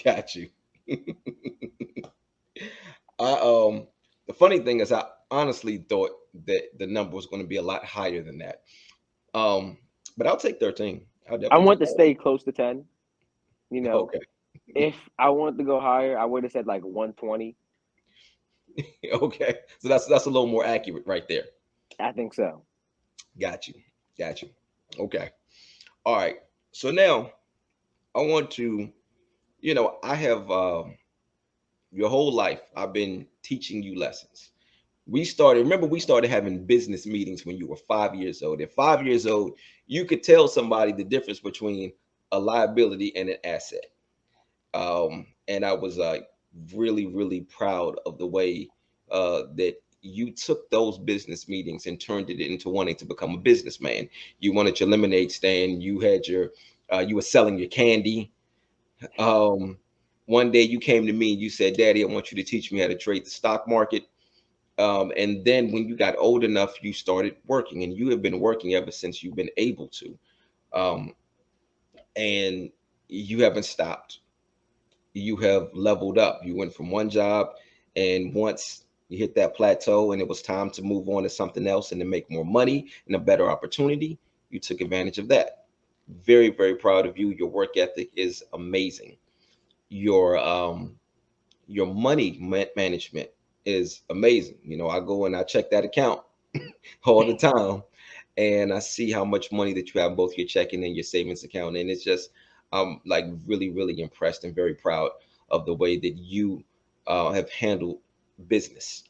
Got you. I the funny thing is I honestly thought that the number was going to be a lot higher than that. Um, but I'll take 13. I'll I definitely want take to stay close to 10. You that. know, Okay. if I wanted to go higher, I would have said like 120. Okay. So that's a little more accurate right there. I think so. Got you. Got you. Okay. All right. So now I want to, I have your whole life, I've been teaching you lessons. Remember, we started having business meetings when you were 5 years old. At 5 years old, you could tell somebody the difference between a liability and an asset. And I was really, really proud of the way that you took those business meetings and turned it into wanting to become a businessman. You wanted your lemonade stand. You were selling your candy. Um, One day you came to me and you said, "Daddy, I want you to teach me how to trade the stock market." And then when you got old enough, you started working, and you have been working ever since you've been able to. Um, and you haven't stopped. You have leveled up. You went from one job, and once you hit that plateau and it was time to move on to something else and to make more money and a better opportunity, you took advantage of that. Very, very proud of you. Your work ethic is amazing. Your your money management is amazing. I go and I check that account all the time, and I see how much money that you have in both your checking and your savings account, and it's just like really, really impressed and very proud of the way that you have handled business,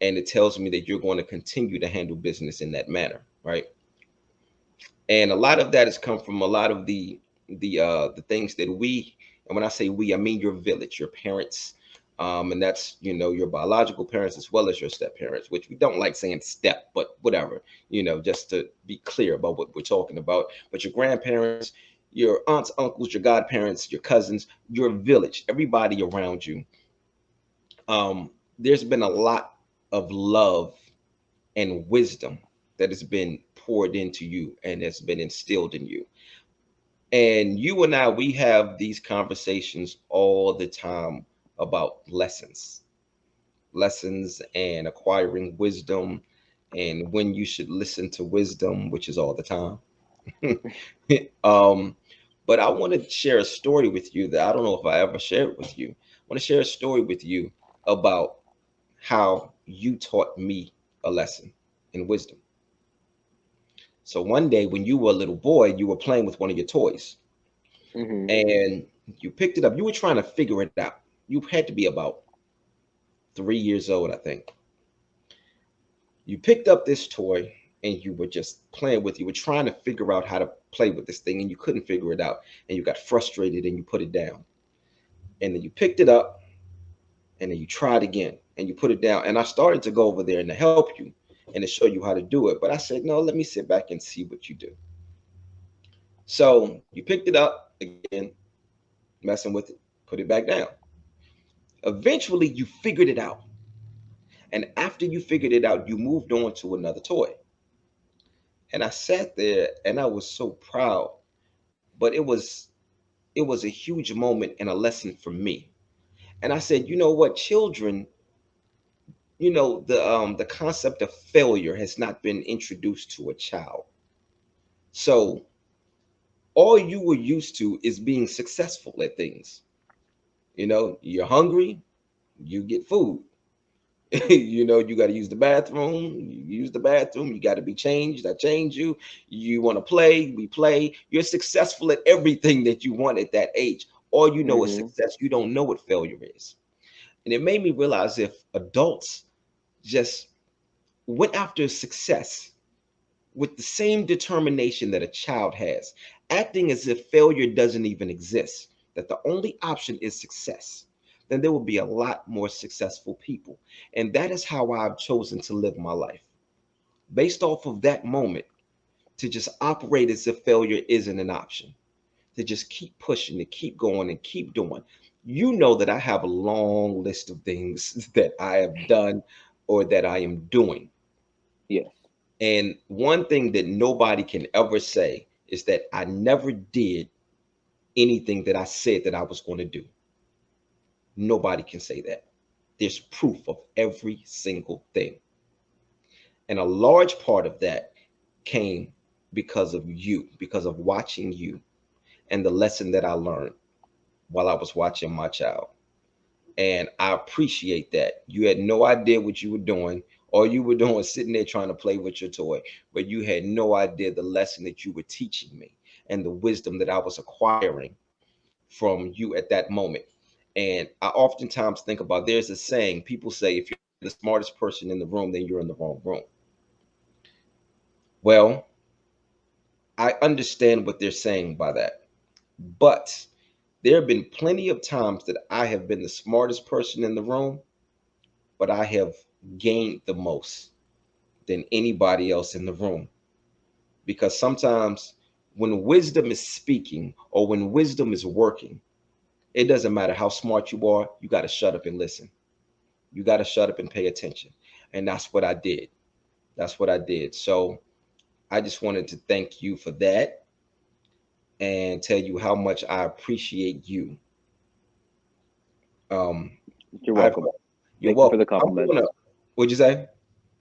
and it tells me that you're going to continue to handle business in that manner, right? And a lot of that has come from a lot of the things that we, and when I say we, I mean your village, your parents, and that's your biological parents as well as your step parents, which we don't like saying step, but whatever, just to be clear about what we're talking about. But your grandparents, your aunts, uncles, your godparents, your cousins, your village, everybody around you. There's been a lot of love and wisdom that has been poured into you and has been instilled in you. And you and I, we have these conversations all the time about lessons and acquiring wisdom and when you should listen to wisdom, which is all the time. um, but I want to share a story with you that I don't know if I ever shared with you. I want to share a story with you about how you taught me a lesson in wisdom. So one day when you were a little boy, you were playing with one of your toys Mm-hmm. and you picked it up. You were trying to figure it out. You had to be about 3 years old, I think. You picked up this toy and you were just playing with it. You were trying to figure out how to play with this thing and you couldn't figure it out. And you got frustrated and you put it down. And then you picked it up and then you tried again and you put it down. And I started to go over there and to help you and to show you how to do it. But I said, no, let me sit back and see what you do. So you picked it up again, messing with it, put it back down. Eventually, you figured it out. And after you figured it out, you moved on to another toy. And I sat there and I was so proud, but it was a huge moment and a lesson for me. And I said, you know what, children, the concept of failure has not been introduced to a child. So all you were used to is being successful at things. You're hungry, you get food. You got to use the bathroom. You use the bathroom. You got to be changed. I change you. You want to play. We play. You're successful at everything that you want at that age. All you know is Mm-hmm. success. You don't know what failure is. And it made me realize if adults just went after success with the same determination that a child has, acting as if failure doesn't even exist, that the only option is success, then there will be a lot more successful people. And that is how I've chosen to live my life. Based off of that moment, to just operate as if failure isn't an option, to just keep pushing, to keep going and keep doing. You know that I have a long list of things that I have done or that I am doing. Yes. And one thing that nobody can ever say is that I never did anything that I said that I was going to do. Nobody can say that. There's proof of every single thing. And a large part of that came because of you, because of watching you and the lesson that I learned while I was watching my child. And I appreciate that. You had no idea what you were doing All you were doing was sitting there trying to play with your toy, but you had no idea the lesson that you were teaching me and the wisdom that I was acquiring from you at that moment. And I oftentimes think about, there's a saying, people say, if you're the smartest person in the room, then you're in the wrong room. Well, I understand what they're saying by that. But there have been plenty of times that I have been the smartest person in the room, but I have gained the most than anybody else in the room. Because sometimes when wisdom is speaking or when wisdom is working, it doesn't matter how smart you are, you got to shut up and listen. You got to shut up and pay attention. And that's what I did. That's what I did. So I just wanted to thank you for that and tell you how much I appreciate you. Um, You're I welcome. You're Thank you for welcome. the I'm compliments. gonna. What'd you say?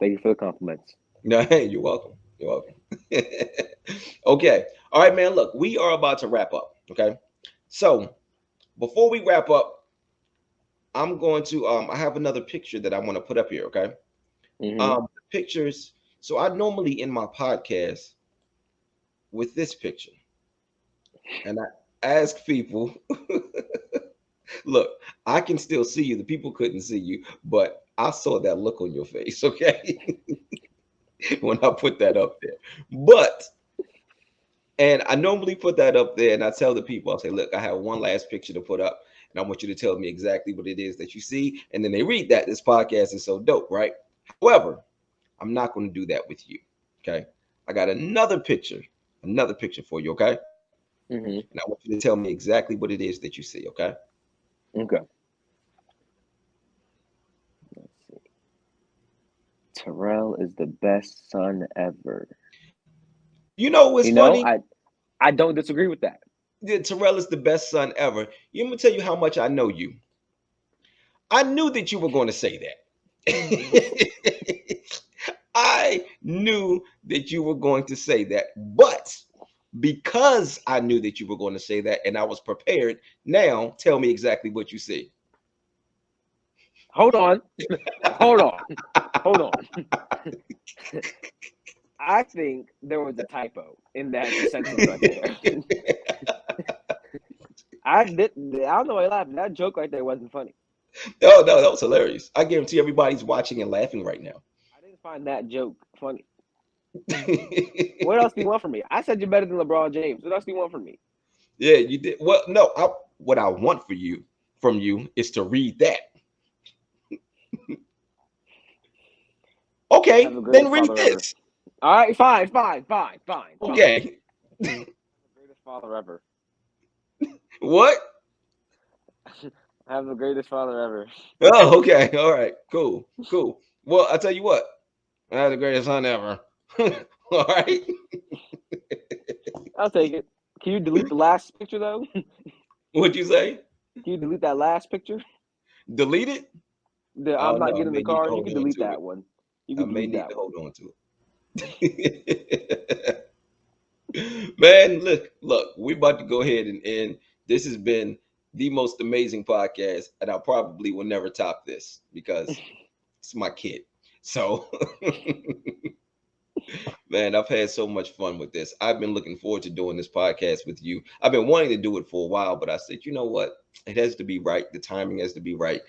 Thank you for the compliments. No, you're welcome. You're welcome. Okay. All right, man. Look, we are about to wrap up. Okay. So before we wrap up, I'm going to. I have another picture that I want to put up here. Okay. Hmm. Pictures. So I normally in my podcast with this picture, and I ask people. Look, I can still see you. The people couldn't see you, but I saw that look on your face. Okay. When I put that up there. But and I normally put that up there and I tell the people, I'll say, look, I have one last picture to put up, and I want you to tell me exactly what it is that you see. And then they read that. This podcast is so dope, right? However, I'm not going to do that with you. Okay. I got another picture for you, okay? Hmm. And I want you to tell me exactly what it is that you see, okay? Okay. Let's see. Tyrell is the best son ever. You know what's You know, funny? I don't disagree with that. Yeah, Terrell is the best son ever. You want me to tell you how much I know you? I knew that you were going to say that. I knew that you were going to say that. But because I knew that you were going to say that and I was prepared, now tell me exactly what you see. Hold on. Hold on. Hold on. I think there was a typo in that sentence right there. I don't know why you laughing. That joke right there wasn't funny. Oh, no, that was hilarious. I guarantee everybody's watching and laughing right now. I didn't find that joke funny. What else do you want from me? I said you're better than LeBron James. What else do you want from me? Yeah, you did. Well, no, what I want for you from you is to read that. I have Okay, the then greatest read father ever. this. All right, fine, fine, fine, fine, fine. Okay. I have the greatest father ever. What? I have the greatest father ever. Oh, okay. All right. Cool. Cool. Well, I tell you what. I had the greatest son ever. All right. I'll take it. Can you delete the last picture though? What'd you say? Can you delete that last picture? Delete it? I'm Oh not no, I getting in the may need to car. You hold can on delete to that it. one. You I can may delete need that to one. hold on to it. Man, look, we're about to go ahead and end. This has been the most amazing podcast, and I probably will never top this because it's my kid. So, man, I've had so much fun with this. I've been looking forward to doing this podcast with you. I've been wanting to do it for a while, but I said, you know what? It has to be right. The timing has to be right.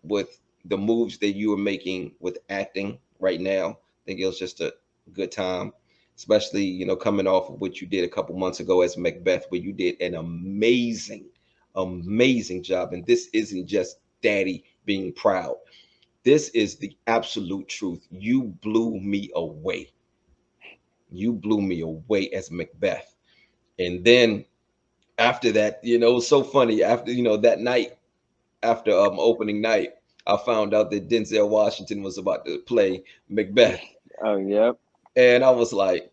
With the moves that you are making with acting right now, I think it was just a good time, especially, coming off of what you did a couple months ago as Macbeth, where you did an amazing, amazing job. And this isn't just daddy being proud. This is the absolute truth. You blew me away. You blew me away as Macbeth. And then after that, it was so funny. After, that night, after opening night, I found out that Denzel Washington was about to play Macbeth. Oh, yep. And I was like,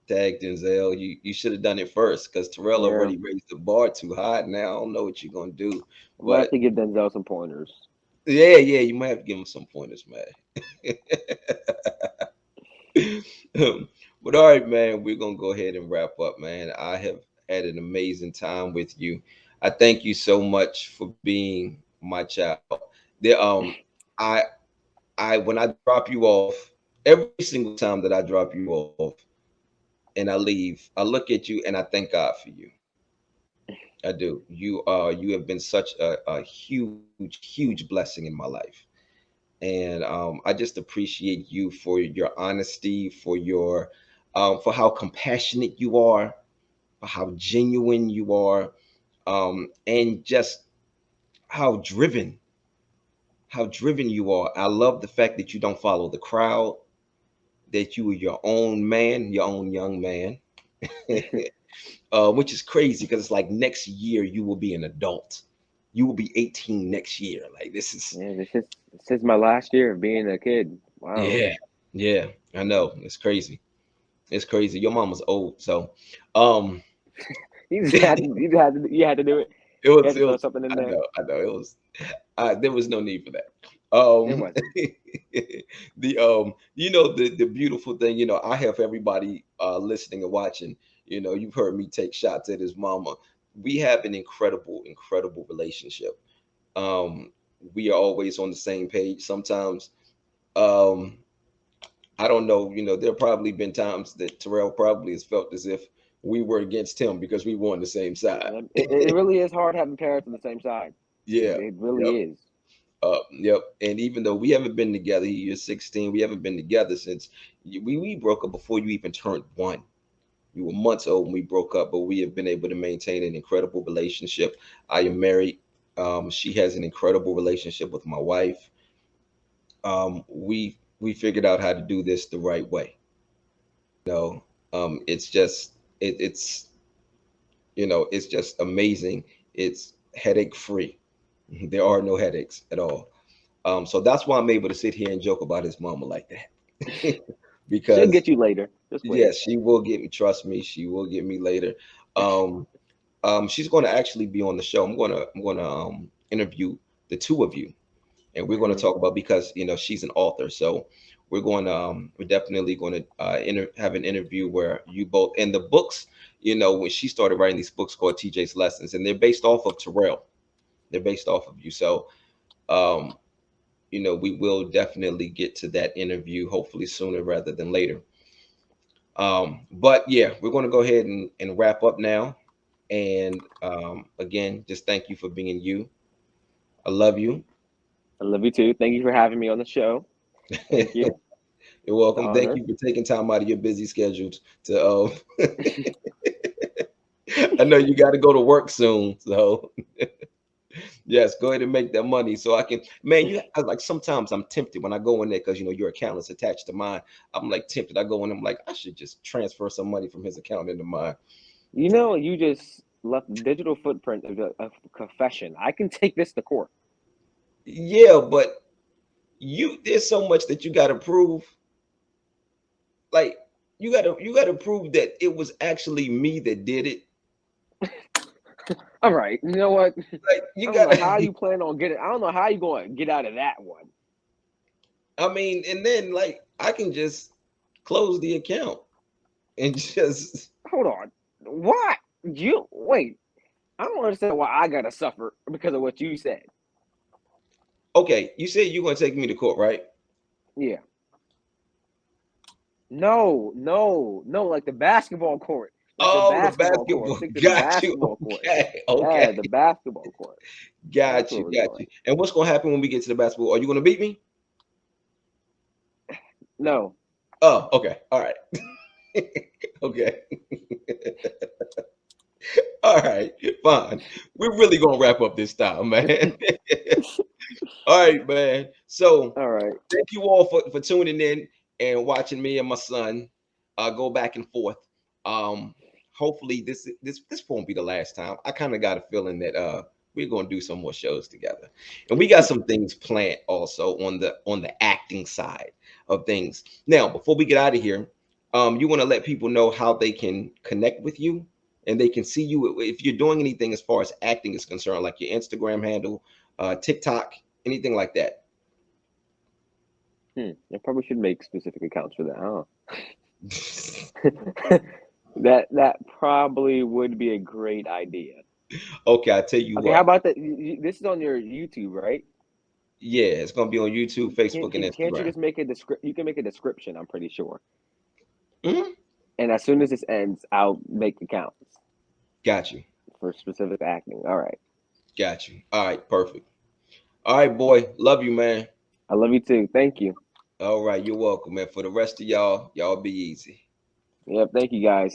tag Denzel, you should have done it first because Terrell Yeah. already raised the bar too high. Now I don't know what you're gonna do. I'm gonna have But to give Denzel some pointers. yeah, you might have to give him some pointers, man. But all right, man, we're gonna go ahead and wrap up, man. I have had an amazing time with you. I thank you so much for being my child. There, I when I drop you off, every single time that I drop you off and I leave, I look at you and I thank God for you. I do. You have been such a huge blessing in my life. And I just appreciate you for your honesty, for how compassionate you are, for how genuine you are, and just how driven you are. I love the fact that you don't follow the crowd, that you are your own man, your own young man, which is crazy because it's like next year you will be an adult. You will be 18 next year. Like this is, Yeah, this is my last year of being a kid. Wow. yeah, yeah. I know it's crazy. It's crazy. Your mom was old, so um, You just had to, it you had to do it. You had was to it throw was. something in I there. know, I know. It was. There was no need for that. It Um, wasn't. the beautiful thing, I have everybody listening and watching. You've heard me take shots at his mama. We have an incredible relationship. Um, we are always on the same page. Sometimes, um, I don't know. There have probably been times that Terrell probably has felt as if we were against him because we were on the same side. It really is hard having parents on the same side. Yeah. It really Yep. is. Yep. And even though we haven't been together, you're 16, we haven't been together since we broke up before you even turned one. You were months old when we broke up, but we have been able to maintain an incredible relationship. I am married. She has an incredible relationship with my wife. We figured out how to do this the right way. It's just it's just amazing. It's headache free. There are no headaches at all. So that's why I'm able to sit here and joke about his mama like that. She'll Because get you later. Just wait. yes, she will get me. Trust me, she will get me later. Um, she's going to actually be on the show. I'm going to interview the two of you, and we're going to Hmm. talk about because she's an author. So we're definitely going to have an interview where you both and the books. When she started writing these books called TJ's Lessons, and they're based off of Terrell. They're based off of you. So um, we will definitely get to that interview hopefully sooner rather than later. But yeah, we're going to go ahead and wrap up now. And again, just thank you for being you. I love you. I love you too. Thank you for having me on the show. Thank you. You're It's an welcome. Thank honor. you for taking time out of your busy schedule to. I know you got to go to work soon, so yes, go ahead and make that money so I can. Man, like sometimes I'm tempted when I go in there because your account is attached to mine. I'm like tempted. I go in, I'm like I should just transfer some money from his account into mine. You just left digital footprint of a confession. I can take this to court. Yeah, but there's so much that you got to prove. Like you got to prove that it was actually me that did it. All right. You know what? Like I you don't got know how to. you plan on getting. I don't know how you going to get out of that one. I mean, and then like I can just close the account and just. Hold on. What? You wait. I don't understand why I gotta suffer because of what you said. Okay, you said you're gonna take me to court, right? Yeah. No, no, no. Like the basketball court. Like the Oh, the basketball court. basketball. Stick to the Got you. basketball court. Okay. Yeah, Okay. the basketball court. That's Got where you. we're Got going. you. And what's gonna happen when we get to the basketball? Are you gonna beat me? No. Oh, okay. All right. Okay. All right. Fine. We're really gonna wrap up this time, man. All right, man. So All right. thank you all for tuning in and watching me and my son go back and forth. Um, hopefully this won't be the last time. I kind of got a feeling that we're gonna do some more shows together, and we got some things planned also on the acting side of things. Now, before we get out of here, you want to let people know how they can connect with you and they can see you if you're doing anything as far as acting is concerned, like your Instagram handle, TikTok, anything like that. I probably should make specific accounts for that. Huh? That probably would be a great idea. Okay, I tell you Okay, how what. about that? This is on your YouTube, right? Yeah, it's gonna be on YouTube, Facebook, and Can't you Instagram. just make a description? You can make a description, I'm pretty sure. Hmm. And as soon as this ends, I'll make accounts Got you. for specific acting. All right. Got you. All right, perfect. All right, boy. Love you, man. I love you too. Thank you. All right, you're welcome, man. For the rest of y'all, y'all be easy. Yep. Thank you, guys.